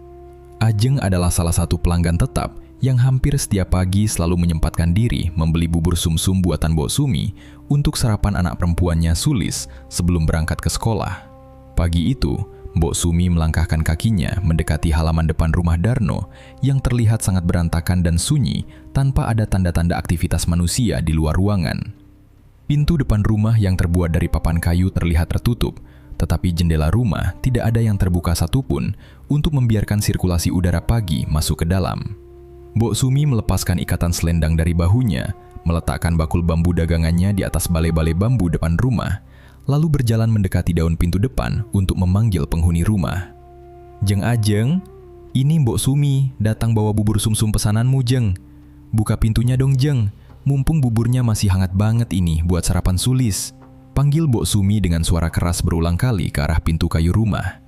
Ajeng adalah salah satu pelanggan tetap yang hampir setiap pagi selalu menyempatkan diri membeli bubur sumsum buatan Mbok Sumi untuk sarapan anak perempuannya Sulis sebelum berangkat ke sekolah. Pagi itu, Mbok Sumi melangkahkan kakinya mendekati halaman depan rumah Darno yang terlihat sangat berantakan dan sunyi tanpa ada tanda-tanda aktivitas manusia di luar ruangan. Pintu depan rumah yang terbuat dari papan kayu terlihat tertutup, tetapi jendela rumah tidak ada yang terbuka satupun untuk membiarkan sirkulasi udara pagi masuk ke dalam. Mbok Sumi melepaskan ikatan selendang dari bahunya, meletakkan bakul bambu dagangannya di atas balai-balai bambu depan rumah, lalu berjalan mendekati daun pintu depan untuk memanggil penghuni rumah. "Jeng Ajeng, ini Mbok Sumi datang bawa bubur sumsum pesananmu, Jeng. Buka pintunya dong, Jeng. Mumpung buburnya masih hangat banget ini buat sarapan Sulis," panggil Mbok Sumi dengan suara keras berulang kali ke arah pintu kayu rumah.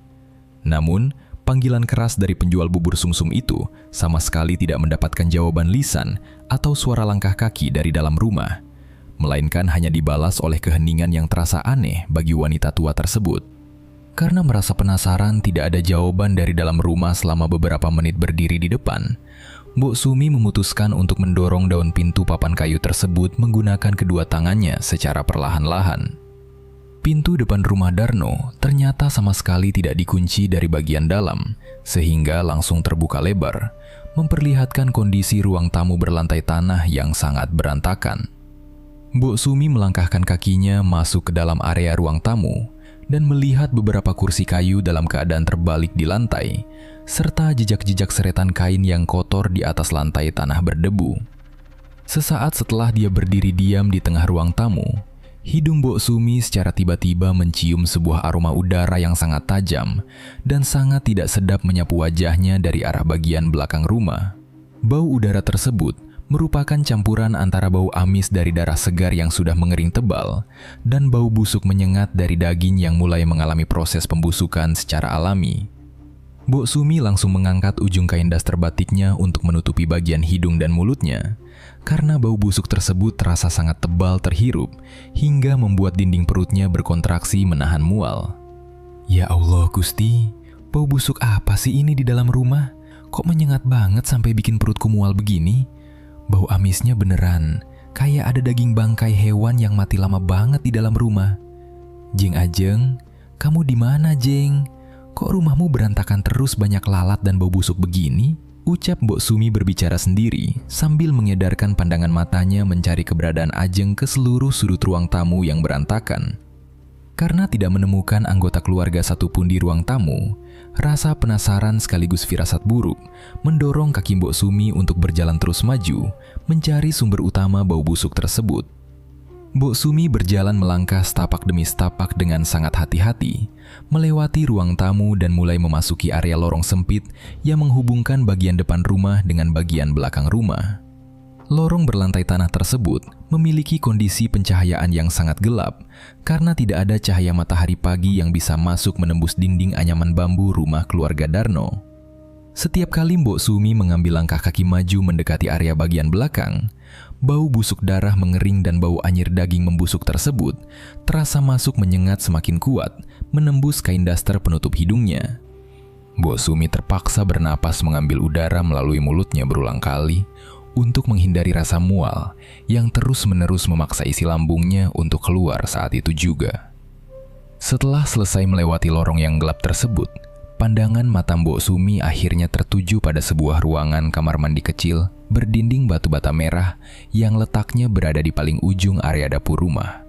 Namun, panggilan keras dari penjual bubur sumsum itu sama sekali tidak mendapatkan jawaban lisan atau suara langkah kaki dari dalam rumah, melainkan hanya dibalas oleh keheningan yang terasa aneh bagi wanita tua tersebut. Karena merasa penasaran tidak ada jawaban dari dalam rumah selama beberapa menit berdiri di depan, Mbok Sumi memutuskan untuk mendorong daun pintu papan kayu tersebut menggunakan kedua tangannya secara perlahan-lahan. Pintu depan rumah Darno ternyata sama sekali tidak dikunci dari bagian dalam, sehingga langsung terbuka lebar, memperlihatkan kondisi ruang tamu berlantai tanah yang sangat berantakan. Mbok Sumi melangkahkan kakinya masuk ke dalam area ruang tamu dan melihat beberapa kursi kayu dalam keadaan terbalik di lantai, serta jejak-jejak seretan kain yang kotor di atas lantai tanah berdebu. Sesaat setelah dia berdiri diam di tengah ruang tamu, hidung Mbok Sumi secara tiba-tiba mencium sebuah aroma udara yang sangat tajam dan sangat tidak sedap menyapu wajahnya dari arah bagian belakang rumah. Bau udara tersebut merupakan campuran antara bau amis dari darah segar yang sudah mengering tebal dan bau busuk menyengat dari daging yang mulai mengalami proses pembusukan secara alami. Mbok Sumi langsung mengangkat ujung kain daster batiknya untuk menutupi bagian hidung dan mulutnya, karena bau busuk tersebut terasa sangat tebal terhirup hingga membuat dinding perutnya berkontraksi menahan mual. Ya Allah Gusti, bau busuk apa sih ini di dalam rumah? Kok menyengat banget sampai bikin perutku mual begini? Bau amisnya beneran kayak ada daging bangkai hewan yang mati lama banget di dalam rumah. Jeng Ajeng, kamu di mana Jeng? Kok rumahmu berantakan terus banyak lalat dan bau busuk begini? Ucap Mbok Sumi berbicara sendiri sambil mengedarkan pandangan matanya mencari keberadaan Ajeng ke seluruh sudut ruang tamu yang berantakan. Karena tidak menemukan anggota keluarga satupun di ruang tamu, rasa penasaran sekaligus firasat buruk mendorong kaki Mbok Sumi untuk berjalan terus maju, mencari sumber utama bau busuk tersebut. Mbok Sumi berjalan melangkah setapak demi setapak dengan sangat hati-hati, melewati ruang tamu dan mulai memasuki area lorong sempit yang menghubungkan bagian depan rumah dengan bagian belakang rumah. Lorong berlantai tanah tersebut memiliki kondisi pencahayaan yang sangat gelap karena tidak ada cahaya matahari pagi yang bisa masuk menembus dinding anyaman bambu rumah keluarga Darno. Setiap kali Mbok Sumi mengambil langkah kaki maju mendekati area bagian belakang, bau busuk darah mengering dan bau anyir daging membusuk tersebut terasa masuk menyengat semakin kuat, menembus kain daster penutup hidungnya. Mbok Sumi terpaksa bernapas mengambil udara melalui mulutnya berulang kali untuk menghindari rasa mual yang terus-menerus memaksa isi lambungnya untuk keluar saat itu juga. Setelah selesai melewati lorong yang gelap tersebut, pandangan mata Mbok Sumi akhirnya tertuju pada sebuah ruangan kamar mandi kecil berdinding batu bata merah yang letaknya berada di paling ujung area dapur rumah.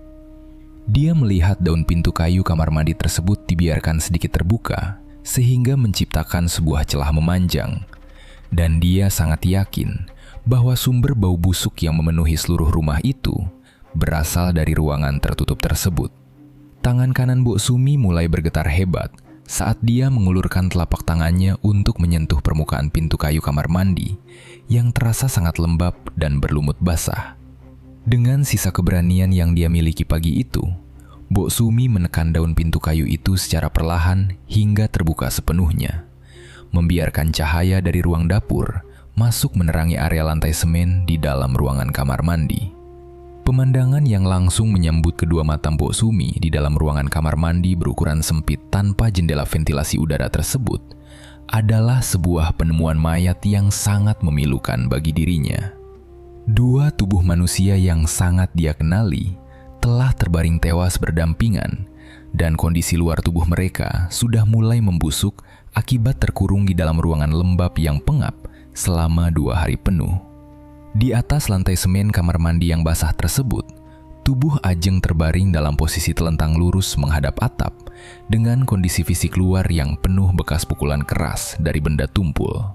Dia melihat daun pintu kayu kamar mandi tersebut dibiarkan sedikit terbuka sehingga menciptakan sebuah celah memanjang, dan dia sangat yakin bahwa sumber bau busuk yang memenuhi seluruh rumah itu berasal dari ruangan tertutup tersebut. Tangan kanan Mbok Sumi mulai bergetar hebat saat dia mengulurkan telapak tangannya untuk menyentuh permukaan pintu kayu kamar mandi yang terasa sangat lembab dan berlumut basah. Dengan sisa keberanian yang dia miliki pagi itu, Mbok Sumi menekan daun pintu kayu itu secara perlahan hingga terbuka sepenuhnya, membiarkan cahaya dari ruang dapur masuk menerangi area lantai semen di dalam ruangan kamar mandi. Pemandangan yang langsung menyambut kedua mata Mbok Sumi di dalam ruangan kamar mandi berukuran sempit tanpa jendela ventilasi udara tersebut adalah sebuah penemuan mayat yang sangat memilukan bagi dirinya. Dua tubuh manusia yang sangat dia kenali telah terbaring tewas berdampingan, dan kondisi luar tubuh mereka sudah mulai membusuk akibat terkurung di dalam ruangan lembab yang pengap selama 2 hari penuh. Di atas lantai semen kamar mandi yang basah tersebut, tubuh Ajeng terbaring dalam posisi telentang lurus menghadap atap dengan kondisi fisik luar yang penuh bekas pukulan keras dari benda tumpul.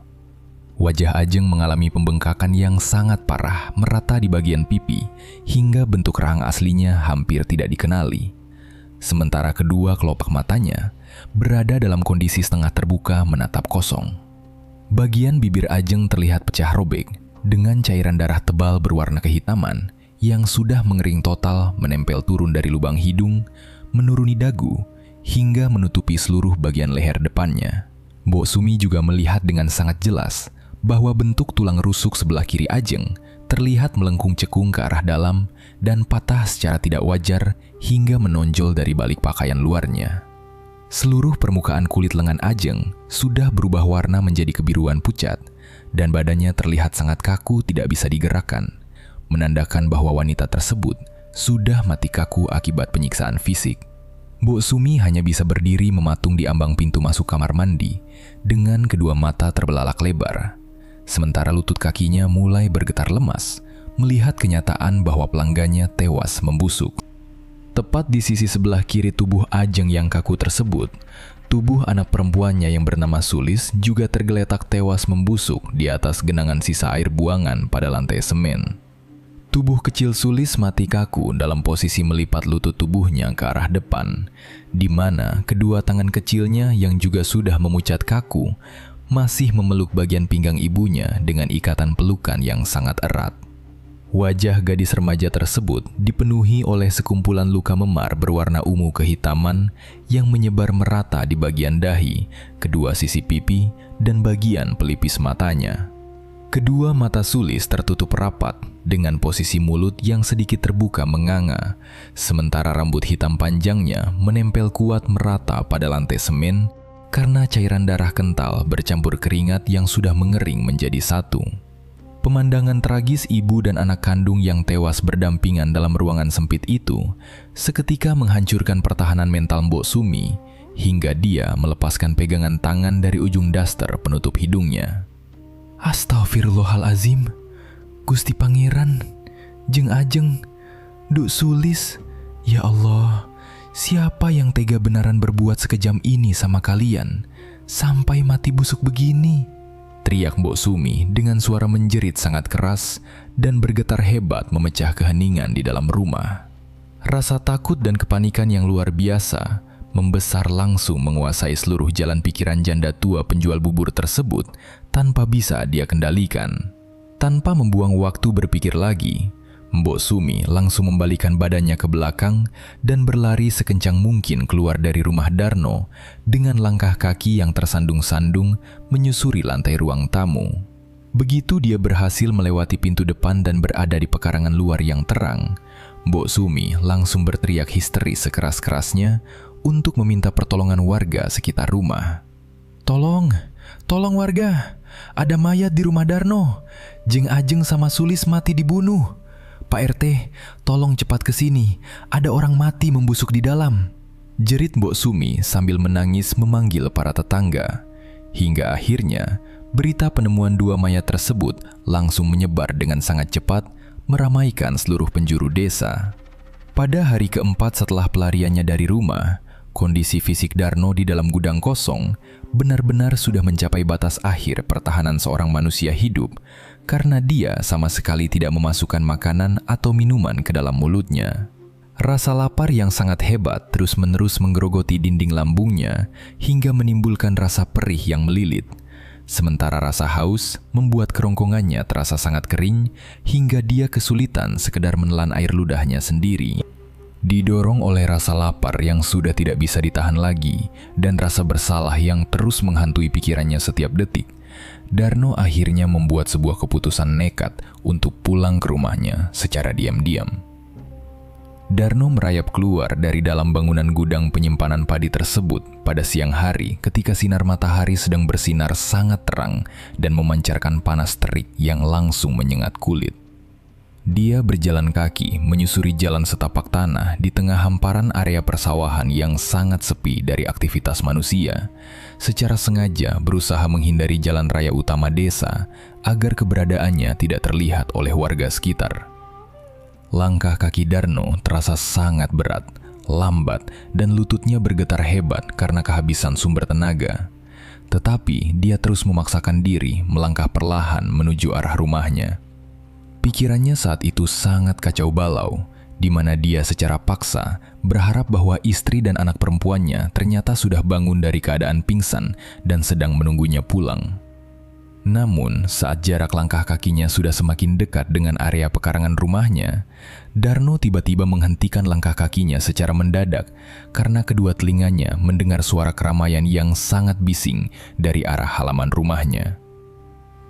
Wajah Ajeng mengalami pembengkakan yang sangat parah merata di bagian pipi hingga bentuk rahang aslinya hampir tidak dikenali. Sementara kedua kelopak matanya berada dalam kondisi setengah terbuka menatap kosong. Bagian bibir Ajeng terlihat pecah robek dengan cairan darah tebal berwarna kehitaman yang sudah mengering total menempel turun dari lubang hidung, menuruni dagu, hingga menutupi seluruh bagian leher depannya. Mbok Sumi juga melihat dengan sangat jelas bahwa bentuk tulang rusuk sebelah kiri Ajeng terlihat melengkung cekung ke arah dalam dan patah secara tidak wajar hingga menonjol dari balik pakaian luarnya. Seluruh permukaan kulit lengan Ajeng sudah berubah warna menjadi kebiruan pucat, dan badannya terlihat sangat kaku tidak bisa digerakkan, menandakan bahwa wanita tersebut sudah mati kaku akibat penyiksaan fisik. Mbok Sumi hanya bisa berdiri mematung di ambang pintu masuk kamar mandi dengan kedua mata terbelalak lebar, sementara lutut kakinya mulai bergetar lemas melihat kenyataan bahwa pelanggannya tewas membusuk. Tepat di sisi sebelah kiri tubuh Ajeng yang kaku tersebut, tubuh anak perempuannya yang bernama Sulis juga tergeletak tewas membusuk di atas genangan sisa air buangan pada lantai semen. Tubuh kecil Sulis mati kaku dalam posisi melipat lutut tubuhnya ke arah depan, di mana kedua tangan kecilnya yang juga sudah memucat kaku masih memeluk bagian pinggang ibunya dengan ikatan pelukan yang sangat erat. Wajah gadis remaja tersebut dipenuhi oleh sekumpulan luka memar berwarna ungu kehitaman yang menyebar merata di bagian dahi, kedua sisi pipi, dan bagian pelipis matanya. Kedua mata Sulis tertutup rapat dengan posisi mulut yang sedikit terbuka menganga, sementara rambut hitam panjangnya menempel kuat merata pada lantai semen karena cairan darah kental bercampur keringat yang sudah mengering menjadi satu. Pemandangan tragis ibu dan anak kandung yang tewas berdampingan dalam ruangan sempit itu seketika menghancurkan pertahanan mental Mbok Sumi hingga dia melepaskan pegangan tangan dari ujung daster penutup hidungnya. Astagfirullahalazim, Gusti Pangeran, Jeng Ajeng, Duk Sulis, ya Allah, siapa yang tega benaran berbuat sekejam ini sama kalian, sampai mati busuk begini? Teriak Mbok Sumi dengan suara menjerit sangat keras dan bergetar hebat memecah keheningan di dalam rumah. Rasa takut dan kepanikan yang luar biasa membesar langsung menguasai seluruh jalan pikiran janda tua penjual bubur tersebut tanpa bisa dia kendalikan. Tanpa membuang waktu berpikir lagi, Mbok Sumi langsung membalikan badannya ke belakang dan berlari sekencang mungkin keluar dari rumah Darno dengan langkah kaki yang tersandung-sandung menyusuri lantai ruang tamu. Begitu dia berhasil melewati pintu depan dan berada di pekarangan luar yang terang, Mbok Sumi langsung berteriak histeris sekeras-kerasnya untuk meminta pertolongan warga sekitar rumah. Tolong warga, ada mayat di rumah Darno. Jeng Ajeng sama Sulis mati dibunuh. Pak RT, tolong cepat ke sini, ada orang mati membusuk di dalam. Jerit Mbok Sumi sambil menangis memanggil para tetangga. Hingga akhirnya, berita penemuan dua mayat tersebut langsung menyebar dengan sangat cepat, meramaikan seluruh penjuru desa. Pada hari keempat setelah pelariannya dari rumah, kondisi fisik Darno di dalam gudang kosong benar-benar sudah mencapai batas akhir pertahanan seorang manusia hidup karena dia sama sekali tidak memasukkan makanan atau minuman ke dalam mulutnya. Rasa lapar yang sangat hebat terus-menerus menggerogoti dinding lambungnya hingga menimbulkan rasa perih yang melilit. Sementara rasa haus membuat kerongkongannya terasa sangat kering hingga dia kesulitan sekedar menelan air ludahnya sendiri. Didorong oleh rasa lapar yang sudah tidak bisa ditahan lagi dan rasa bersalah yang terus menghantui pikirannya setiap detik, Darno akhirnya membuat sebuah keputusan nekat untuk pulang ke rumahnya secara diam-diam. Darno merayap keluar dari dalam bangunan gudang penyimpanan padi tersebut pada siang hari ketika sinar matahari sedang bersinar sangat terang dan memancarkan panas terik yang langsung menyengat kulit. Dia berjalan kaki menyusuri jalan setapak tanah di tengah hamparan area persawahan yang sangat sepi dari aktivitas manusia, secara sengaja berusaha menghindari jalan raya utama desa agar keberadaannya tidak terlihat oleh warga sekitar. Langkah kaki Darno terasa sangat berat, lambat, dan lututnya bergetar hebat karena kehabisan sumber tenaga. Tetapi dia terus memaksakan diri melangkah perlahan menuju arah rumahnya. Pikirannya saat itu sangat kacau balau, di mana dia secara paksa berharap bahwa istri dan anak perempuannya ternyata sudah bangun dari keadaan pingsan dan sedang menunggunya pulang. Namun, saat jarak langkah kakinya sudah semakin dekat dengan area pekarangan rumahnya, Darno tiba-tiba menghentikan langkah kakinya secara mendadak karena kedua telinganya mendengar suara keramaian yang sangat bising dari arah halaman rumahnya.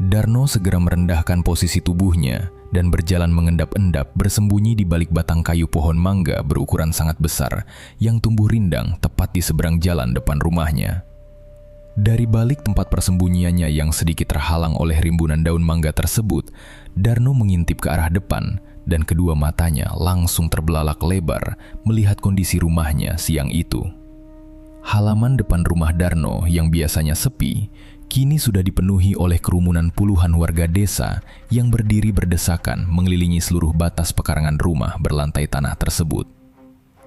Darno segera merendahkan posisi tubuhnya dan berjalan mengendap-endap bersembunyi di balik batang kayu pohon mangga berukuran sangat besar yang tumbuh rindang tepat di seberang jalan depan rumahnya. Dari balik tempat persembunyiannya yang sedikit terhalang oleh rimbunan daun mangga tersebut, Darno mengintip ke arah depan dan kedua matanya langsung terbelalak lebar melihat kondisi rumahnya siang itu. Halaman depan rumah Darno yang biasanya sepi, kini sudah dipenuhi oleh kerumunan puluhan warga desa yang berdiri berdesakan mengelilingi seluruh batas pekarangan rumah berlantai tanah tersebut.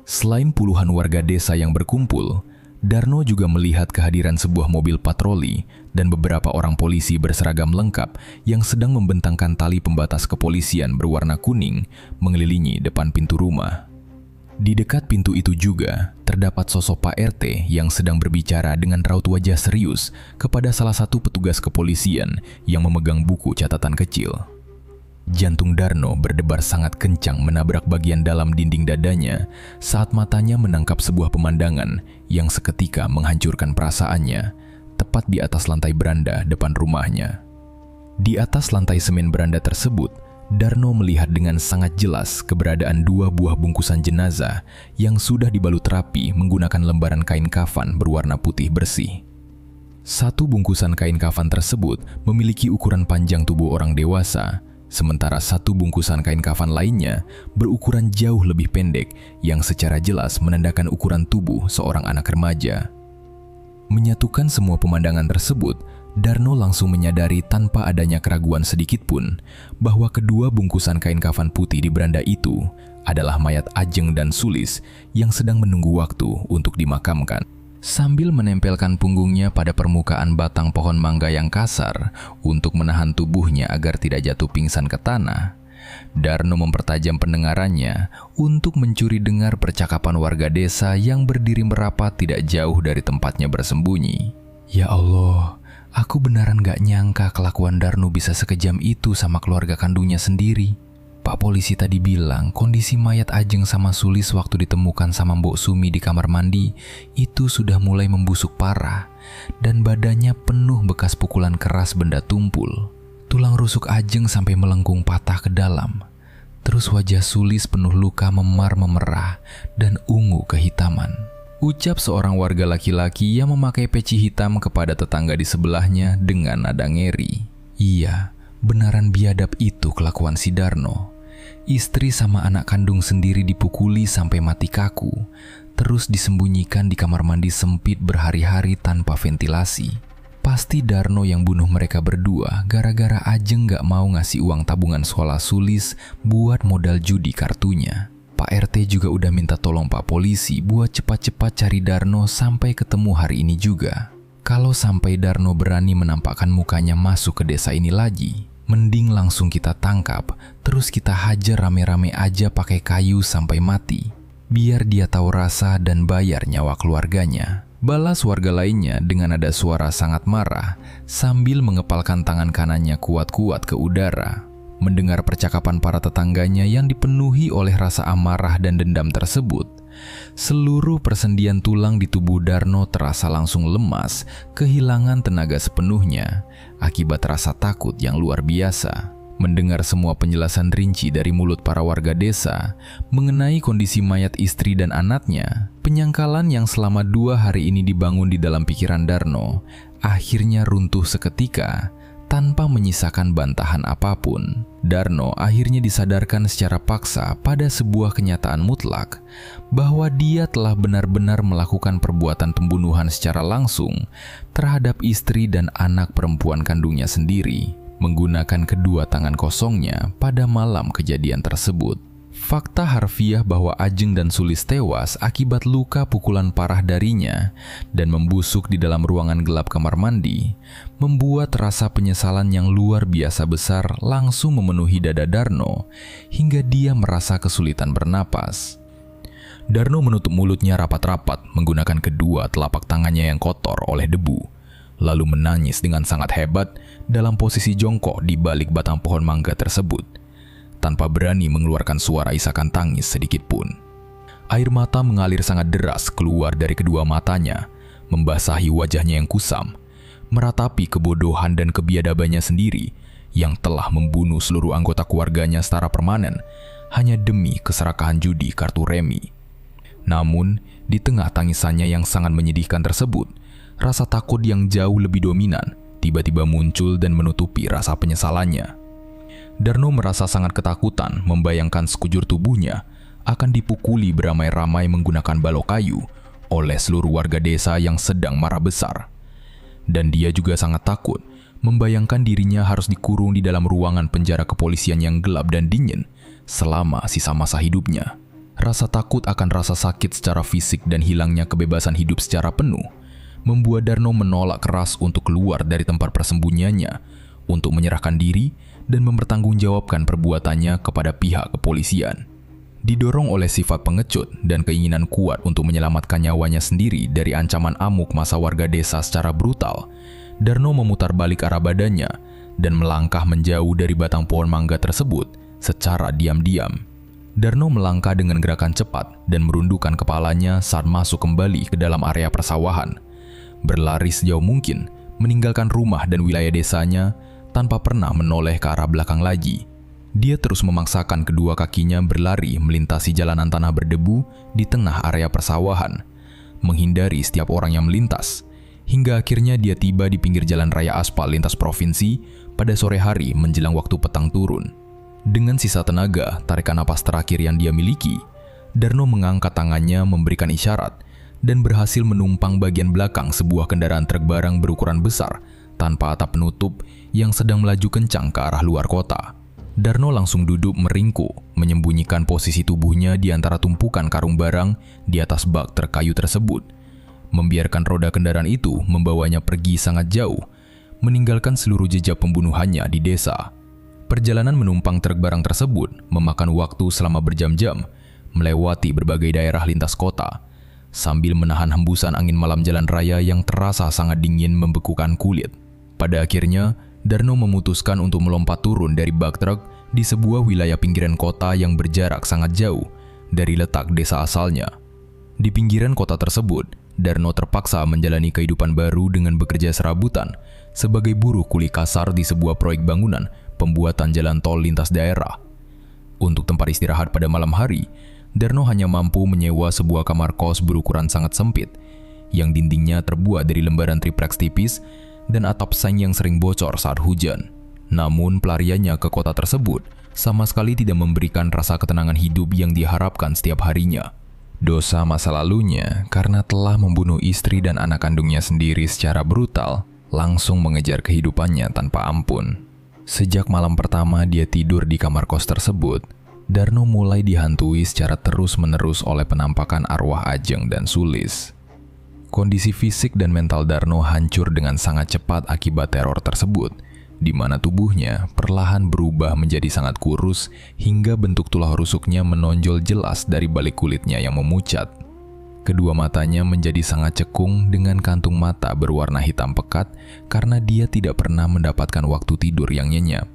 Selain puluhan warga desa yang berkumpul, Darno juga melihat kehadiran sebuah mobil patroli dan beberapa orang polisi berseragam lengkap yang sedang membentangkan tali pembatas kepolisian berwarna kuning mengelilingi depan pintu rumah. Di dekat pintu itu juga terdapat sosok Pak RT yang sedang berbicara dengan raut wajah serius kepada salah satu petugas kepolisian yang memegang buku catatan kecil. Jantung Darno berdebar sangat kencang menabrak bagian dalam dinding dadanya saat matanya menangkap sebuah pemandangan yang seketika menghancurkan perasaannya, tepat di atas lantai beranda depan rumahnya. Di atas lantai semen beranda tersebut, Darno melihat dengan sangat jelas keberadaan dua buah bungkusan jenazah yang sudah dibalut rapi menggunakan lembaran kain kafan berwarna putih bersih. Satu bungkusan kain kafan tersebut memiliki ukuran panjang tubuh orang dewasa, sementara satu bungkusan kain kafan lainnya berukuran jauh lebih pendek yang secara jelas menandakan ukuran tubuh seorang anak remaja. Menyatukan semua pemandangan tersebut, Darno langsung menyadari tanpa adanya keraguan sedikit pun bahwa kedua bungkusan kain kafan putih di beranda itu adalah mayat Ajeng dan Sulis yang sedang menunggu waktu untuk dimakamkan. Sambil menempelkan punggungnya pada permukaan batang pohon mangga yang kasar untuk menahan tubuhnya agar tidak jatuh pingsan ke tanah, Darno mempertajam pendengarannya untuk mencuri dengar percakapan warga desa yang berdiri merapat tidak jauh dari tempatnya bersembunyi. Ya Allah, aku beneran gak nyangka kelakuan Darno bisa sekejam itu sama keluarga kandungnya sendiri. Pak polisi tadi bilang kondisi mayat Ajeng sama Sulis waktu ditemukan sama Mbok Sumi di kamar mandi itu sudah mulai membusuk parah dan badannya penuh bekas pukulan keras benda tumpul. Tulang rusuk Ajeng sampai melengkung patah ke dalam. Terus wajah Sulis penuh luka memar memerah dan ungu kehitaman. Ucap seorang warga laki-laki yang memakai peci hitam kepada tetangga di sebelahnya dengan nada ngeri. Iya, benaran biadab itu kelakuan si Darno. Istri sama anak kandung sendiri dipukuli sampai mati kaku, terus disembunyikan di kamar mandi sempit berhari-hari tanpa ventilasi. Pasti Darno yang bunuh mereka berdua gara-gara Ajeng gak mau ngasih uang tabungan sekolah Sulis buat modal judi kartunya. Pak RT juga udah minta tolong Pak polisi buat cepat-cepat cari Darno sampai ketemu hari ini juga. Kalau sampai Darno berani menampakkan mukanya masuk ke desa ini lagi, mending langsung kita tangkap, terus kita hajar rame-rame aja pakai kayu sampai mati. Biar dia tahu rasa dan bayar nyawa keluarganya. Balas warga lainnya dengan nada suara sangat marah sambil mengepalkan tangan kanannya kuat-kuat ke udara. Mendengar percakapan para tetangganya yang dipenuhi oleh rasa amarah dan dendam tersebut, seluruh persendian tulang di tubuh Darno terasa langsung lemas, kehilangan tenaga sepenuhnya akibat rasa takut yang luar biasa. Mendengar semua penjelasan rinci dari mulut para warga desa mengenai kondisi mayat istri dan anaknya, penyangkalan yang selama 2 hari ini dibangun di dalam pikiran Darno akhirnya runtuh seketika tanpa menyisakan bantahan apapun. Darno akhirnya disadarkan secara paksa pada sebuah kenyataan mutlak bahwa dia telah benar-benar melakukan perbuatan pembunuhan secara langsung terhadap istri dan anak perempuan kandungnya sendiri menggunakan kedua tangan kosongnya pada malam kejadian tersebut. Fakta harfiah bahwa Ajeng dan Sulis tewas akibat luka pukulan parah darinya dan membusuk di dalam ruangan gelap kamar mandi membuat rasa penyesalan yang luar biasa besar langsung memenuhi dada Darno hingga dia merasa kesulitan bernapas. Darno menutup mulutnya rapat-rapat menggunakan kedua telapak tangannya yang kotor oleh debu, lalu menangis dengan sangat hebat dalam posisi jongkok di balik batang pohon mangga tersebut, tanpa berani mengeluarkan suara isakan tangis sedikit pun. Air mata mengalir sangat deras keluar dari kedua matanya, membasahi wajahnya yang kusam, meratapi kebodohan dan kebiadabannya sendiri yang telah membunuh seluruh anggota keluarganya secara permanen hanya demi keserakahan judi kartu remi. Namun, di tengah tangisannya yang sangat menyedihkan tersebut, rasa takut yang jauh lebih dominan tiba-tiba muncul dan menutupi rasa penyesalannya. Darno merasa sangat ketakutan membayangkan sekujur tubuhnya akan dipukuli beramai-ramai menggunakan balok kayu oleh seluruh warga desa yang sedang marah besar. Dan dia juga sangat takut, membayangkan dirinya harus dikurung di dalam ruangan penjara kepolisian yang gelap dan dingin selama sisa masa hidupnya. Rasa takut akan rasa sakit secara fisik dan hilangnya kebebasan hidup secara penuh membuat Darno menolak keras untuk keluar dari tempat persembunyiannya, untuk menyerahkan diri dan mempertanggungjawabkan perbuatannya kepada pihak kepolisian. Didorong oleh sifat pengecut dan keinginan kuat untuk menyelamatkan nyawanya sendiri dari ancaman amuk masa warga desa secara brutal, Darno memutar balik arah badannya dan melangkah menjauh dari batang pohon mangga tersebut secara diam-diam. Darno melangkah dengan gerakan cepat dan merundukkan kepalanya saat masuk kembali ke dalam area persawahan. Berlari sejauh mungkin, meninggalkan rumah dan wilayah desanya tanpa pernah menoleh ke arah belakang lagi. Dia terus memaksakan kedua kakinya berlari melintasi jalanan tanah berdebu di tengah area persawahan, menghindari setiap orang yang melintas, hingga akhirnya dia tiba di pinggir jalan raya aspal lintas provinsi pada sore hari menjelang waktu petang turun. Dengan sisa tenaga, tarikan napas terakhir yang dia miliki, Darno mengangkat tangannya memberikan isyarat dan berhasil menumpang bagian belakang sebuah kendaraan truk barang berukuran besar tanpa atap penutup yang sedang melaju kencang ke arah luar kota. Darno langsung duduk meringkuk, menyembunyikan posisi tubuhnya di antara tumpukan karung barang di atas bak truk kayu tersebut, membiarkan roda kendaraan itu membawanya pergi sangat jauh, meninggalkan seluruh jejak pembunuhannya di desa. Perjalanan menumpang truk barang tersebut memakan waktu selama berjam-jam, melewati berbagai daerah lintas kota, sambil menahan hembusan angin malam jalan raya yang terasa sangat dingin membekukan kulit. Pada akhirnya, Darno memutuskan untuk melompat turun dari bak truk di sebuah wilayah pinggiran kota yang berjarak sangat jauh dari letak desa asalnya. Di pinggiran kota tersebut, Darno terpaksa menjalani kehidupan baru dengan bekerja serabutan sebagai buruh kuli kasar di sebuah proyek bangunan pembuatan jalan tol lintas daerah. Untuk tempat istirahat pada malam hari, Darno hanya mampu menyewa sebuah kamar kos berukuran sangat sempit, yang dindingnya terbuat dari lembaran tripleks tipis dan atap seng yang sering bocor saat hujan. Namun pelariannya ke kota tersebut sama sekali tidak memberikan rasa ketenangan hidup yang diharapkan setiap harinya. Dosa masa lalunya karena telah membunuh istri dan anak kandungnya sendiri secara brutal langsung mengejar kehidupannya tanpa ampun. Sejak malam pertama dia tidur di kamar kos tersebut, Darno mulai dihantui secara terus-menerus oleh penampakan arwah Ajeng dan Sulis. Kondisi fisik dan mental Darno hancur dengan sangat cepat akibat teror tersebut, di mana tubuhnya perlahan berubah menjadi sangat kurus hingga bentuk tulang rusuknya menonjol jelas dari balik kulitnya yang memucat. Kedua matanya menjadi sangat cekung dengan kantung mata berwarna hitam pekat karena dia tidak pernah mendapatkan waktu tidur yang nyenyak.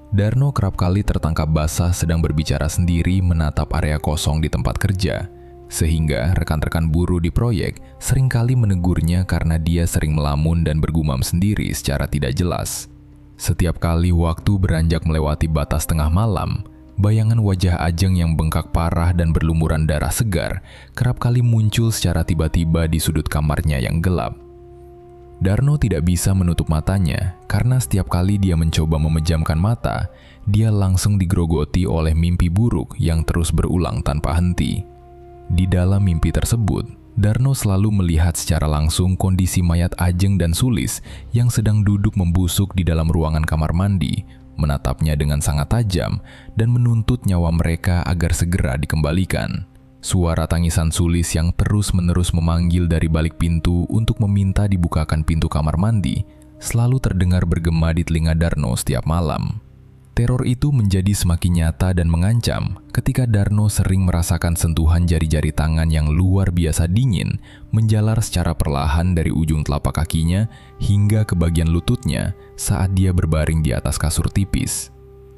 Darno kerap kali tertangkap basah sedang berbicara sendiri menatap area kosong di tempat kerja, sehingga rekan-rekan buruh di proyek seringkali menegurnya karena dia sering melamun dan bergumam sendiri secara tidak jelas. Setiap kali waktu beranjak melewati batas tengah malam, bayangan wajah Ajeng yang bengkak parah dan berlumuran darah segar kerap kali muncul secara tiba-tiba di sudut kamarnya yang gelap. Darno tidak bisa menutup matanya karena setiap kali dia mencoba memejamkan mata, dia langsung digerogoti oleh mimpi buruk yang terus berulang tanpa henti. Di dalam mimpi tersebut, Darno selalu melihat secara langsung kondisi mayat Ajeng dan Sulis yang sedang duduk membusuk di dalam ruangan kamar mandi, menatapnya dengan sangat tajam dan menuntut nyawa mereka agar segera dikembalikan. Suara tangisan Sulis yang terus-menerus memanggil dari balik pintu untuk meminta dibukakan pintu kamar mandi selalu terdengar bergema di telinga Darno setiap malam. Teror itu menjadi semakin nyata dan mengancam ketika Darno sering merasakan sentuhan jari-jari tangan yang luar biasa dingin menjalar secara perlahan dari ujung telapak kakinya hingga ke bagian lututnya saat dia berbaring di atas kasur tipis.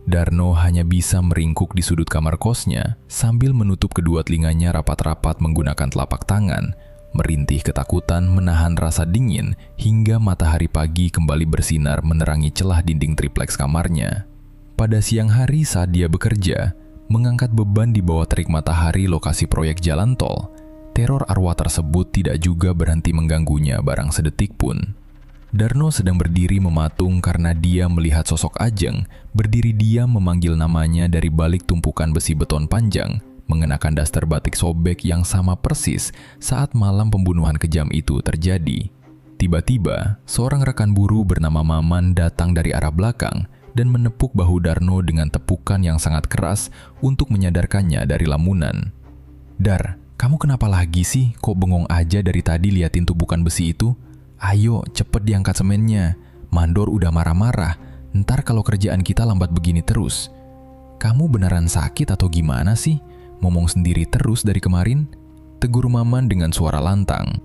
Darno hanya bisa meringkuk di sudut kamar kosnya sambil menutup kedua telinganya rapat-rapat menggunakan telapak tangan, merintih ketakutan menahan rasa dingin hingga matahari pagi kembali bersinar menerangi celah dinding tripleks kamarnya. Pada siang hari saat dia bekerja, mengangkat beban di bawah terik matahari lokasi proyek jalan tol, teror arwah tersebut tidak juga berhenti mengganggunya barang sedetik pun. Darno sedang berdiri mematung karena dia melihat sosok Ajeng berdiri diam memanggil namanya dari balik tumpukan besi beton panjang, mengenakan daster batik sobek yang sama persis saat malam pembunuhan kejam itu terjadi. Tiba-tiba, seorang rekan buru bernama Maman datang dari arah belakang dan menepuk bahu Darno dengan tepukan yang sangat keras untuk menyadarkannya dari lamunan. "Dar, kamu kenapa lagi sih? Kok bengong aja dari tadi liatin tubukan besi itu? Ayo, cepet diangkat semennya. Mandor udah marah-marah. Ntar kalau kerjaan kita lambat begini terus." "Kamu beneran sakit atau gimana sih? Ngomong sendiri terus dari kemarin?" tegur Maman dengan suara lantang.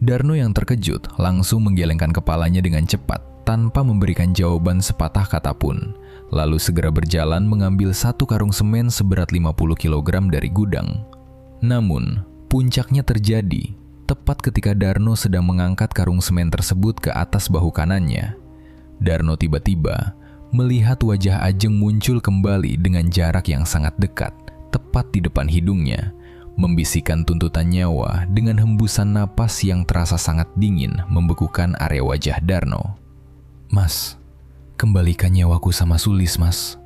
Darno yang terkejut langsung menggelengkan kepalanya dengan cepat tanpa memberikan jawaban sepatah kata pun, lalu segera berjalan mengambil satu karung semen seberat 50 kg dari gudang. Namun, puncaknya terjadi tepat ketika Darno sedang mengangkat karung semen tersebut ke atas bahu kanannya. Darno tiba-tiba melihat wajah Ajeng muncul kembali dengan jarak yang sangat dekat, tepat di depan hidungnya, membisikkan tuntutan nyawa dengan hembusan napas yang terasa sangat dingin membekukan area wajah Darno. "Mas, kembalikan nyawaku sama Sulis, Mas."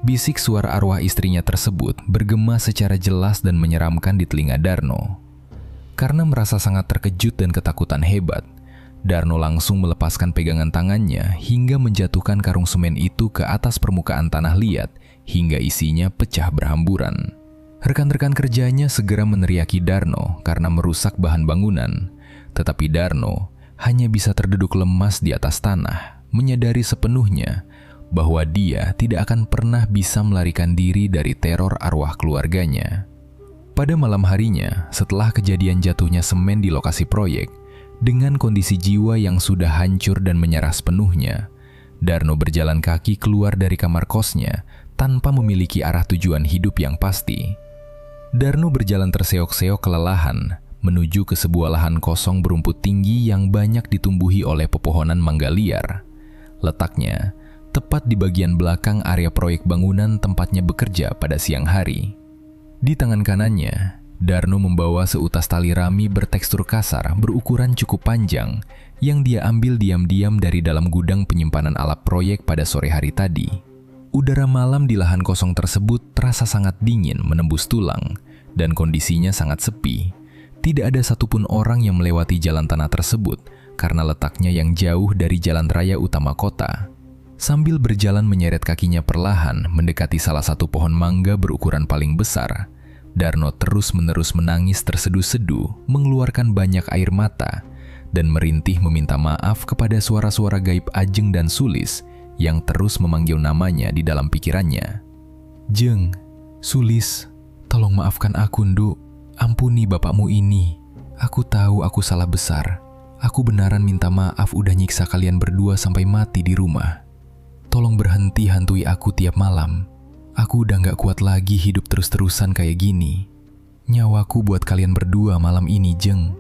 Bisik suara arwah istrinya tersebut bergema secara jelas dan menyeramkan di telinga Darno. Karena merasa sangat terkejut dan ketakutan hebat, Darno langsung melepaskan pegangan tangannya hingga menjatuhkan karung semen itu ke atas permukaan tanah liat hingga isinya pecah berhamburan. Rekan-rekan kerjanya segera meneriaki Darno karena merusak bahan bangunan, tetapi Darno hanya bisa terduduk lemas di atas tanah, menyadari sepenuhnya bahwa dia tidak akan pernah bisa melarikan diri dari teror arwah keluarganya. Pada malam harinya, setelah kejadian jatuhnya semen di lokasi proyek, dengan kondisi jiwa yang sudah hancur dan menyerah sepenuhnya, Darno berjalan kaki keluar dari kamar kosnya tanpa memiliki arah tujuan hidup yang pasti. Darno berjalan terseok-seok kelelahan menuju ke sebuah lahan kosong berumput tinggi yang banyak ditumbuhi oleh pepohonan mangga liar. Letaknya tepat di bagian belakang area proyek bangunan tempatnya bekerja pada siang hari. Di tangan kanannya, Darno membawa seutas tali rami bertekstur kasar berukuran cukup panjang yang dia ambil diam-diam dari dalam gudang penyimpanan alat proyek pada sore hari tadi. Udara malam di lahan kosong tersebut terasa sangat dingin menembus tulang dan kondisinya sangat sepi. Tidak ada satupun orang yang melewati jalan tanah tersebut karena letaknya yang jauh dari jalan raya utama kota. Sambil berjalan menyeret kakinya perlahan mendekati salah satu pohon mangga berukuran paling besar, Darno terus-menerus menangis terseduh-seduh, mengeluarkan banyak air mata, dan merintih meminta maaf kepada suara-suara gaib Ajeng dan Sulis yang terus memanggil namanya di dalam pikirannya. "Jeng, Sulis, tolong maafkan aku, Nduk. Ampuni bapakmu ini. Aku tahu aku salah besar. Aku benaran minta maaf udah nyiksa kalian berdua sampai mati di rumah. Tolong berhenti hantui aku tiap malam. Aku udah gak kuat lagi hidup terus-terusan kayak gini. Nyawaku buat kalian berdua malam ini, Jeng."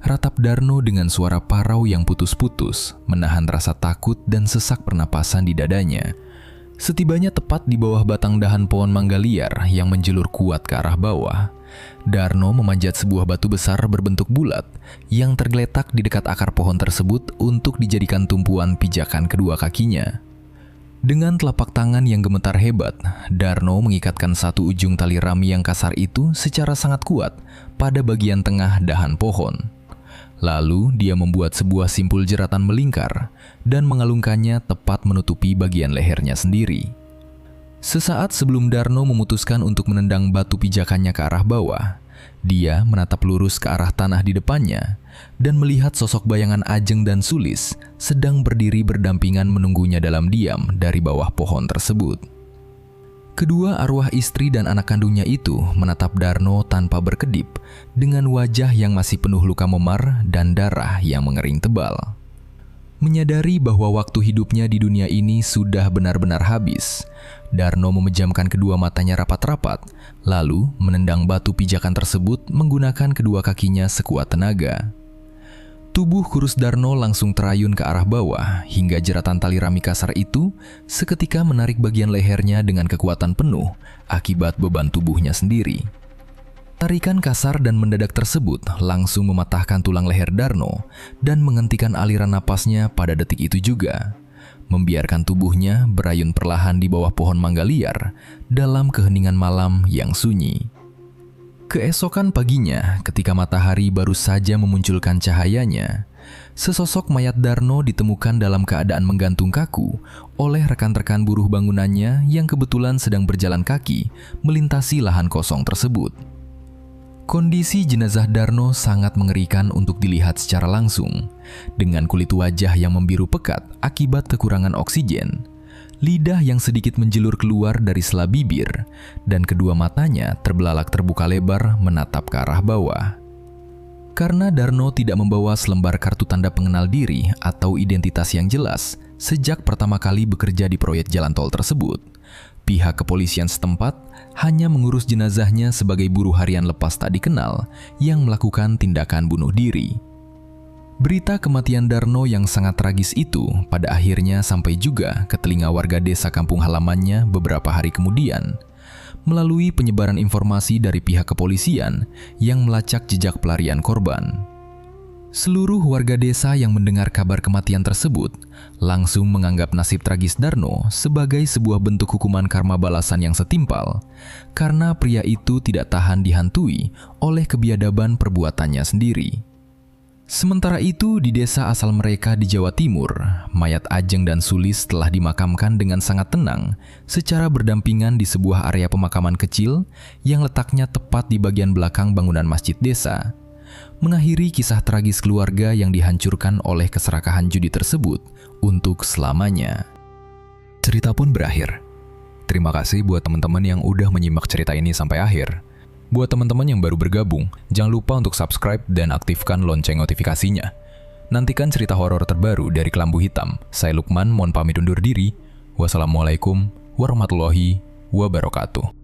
Ratap Darno dengan suara parau yang putus-putus, menahan rasa takut dan sesak pernapasan di dadanya. Setibanya tepat di bawah batang dahan pohon mangga liar yang menjulur kuat ke arah bawah, Darno memanjat sebuah batu besar berbentuk bulat yang tergeletak di dekat akar pohon tersebut untuk dijadikan tumpuan pijakan kedua kakinya. Dengan telapak tangan yang gemetar hebat, Darno mengikatkan satu ujung tali rami yang kasar itu secara sangat kuat pada bagian tengah dahan pohon. Lalu dia membuat sebuah simpul jeratan melingkar dan mengalungkannya tepat menutupi bagian lehernya sendiri. Sesaat sebelum Darno memutuskan untuk menendang batu pijakannya ke arah bawah, dia menatap lurus ke arah tanah di depannya dan melihat sosok bayangan Ajeng dan Sulis sedang berdiri berdampingan menunggunya dalam diam dari bawah pohon tersebut. Kedua arwah istri dan anak kandungnya itu menatap Darno tanpa berkedip dengan wajah yang masih penuh luka memar dan darah yang mengering tebal. Menyadari bahwa waktu hidupnya di dunia ini sudah benar-benar habis, Darno memejamkan kedua matanya rapat-rapat, lalu menendang batu pijakan tersebut menggunakan kedua kakinya sekuat tenaga. Tubuh kurus Darno langsung terayun ke arah bawah hingga jeratan tali rami kasar itu seketika menarik bagian lehernya dengan kekuatan penuh akibat beban tubuhnya sendiri. Tarikan kasar dan mendadak tersebut langsung mematahkan tulang leher Darno dan menghentikan aliran napasnya pada detik itu juga, membiarkan tubuhnya berayun perlahan di bawah pohon mangga liar dalam keheningan malam yang sunyi. Keesokan paginya, ketika matahari baru saja memunculkan cahayanya, Sesosok mayat Darno ditemukan dalam keadaan menggantung kaku oleh rekan-rekan buruh bangunannya yang kebetulan sedang berjalan kaki melintasi lahan kosong tersebut. Kondisi jenazah Darno sangat mengerikan untuk dilihat secara langsung, dengan kulit wajah yang membiru pekat akibat kekurangan oksigen, lidah yang sedikit menjelur keluar dari sela bibir, dan kedua matanya terbelalak terbuka lebar menatap ke arah bawah. Karena Darno tidak membawa selembar kartu tanda pengenal diri atau identitas yang jelas sejak pertama kali bekerja di proyek jalan tol tersebut, pihak kepolisian setempat hanya mengurus jenazahnya sebagai buruh harian lepas tak dikenal yang melakukan tindakan bunuh diri. Berita kematian Darno yang sangat tragis itu pada akhirnya sampai juga ke telinga warga desa kampung halamannya beberapa hari kemudian, melalui penyebaran informasi dari pihak kepolisian yang melacak jejak pelarian korban. Seluruh warga desa yang mendengar kabar kematian tersebut langsung menganggap nasib tragis Darno sebagai sebuah bentuk hukuman karma balasan yang setimpal, karena pria itu tidak tahan dihantui oleh kebiadaban perbuatannya sendiri. Sementara itu, di desa asal mereka di Jawa Timur, mayat Ajeng dan Sulis telah dimakamkan dengan sangat tenang secara berdampingan di sebuah area pemakaman kecil yang letaknya tepat di bagian belakang bangunan masjid desa, mengakhiri kisah tragis keluarga yang dihancurkan oleh keserakahan judi tersebut untuk selamanya. Cerita pun berakhir. Terima kasih buat teman-teman yang udah menyimak cerita ini sampai akhir. Buat teman-teman yang baru bergabung, jangan lupa untuk subscribe dan aktifkan lonceng notifikasinya. Nantikan cerita horor terbaru dari Kelambu Hitam. Saya Lukman, mohon pamit undur diri. Wassalamualaikum warahmatullahi wabarakatuh.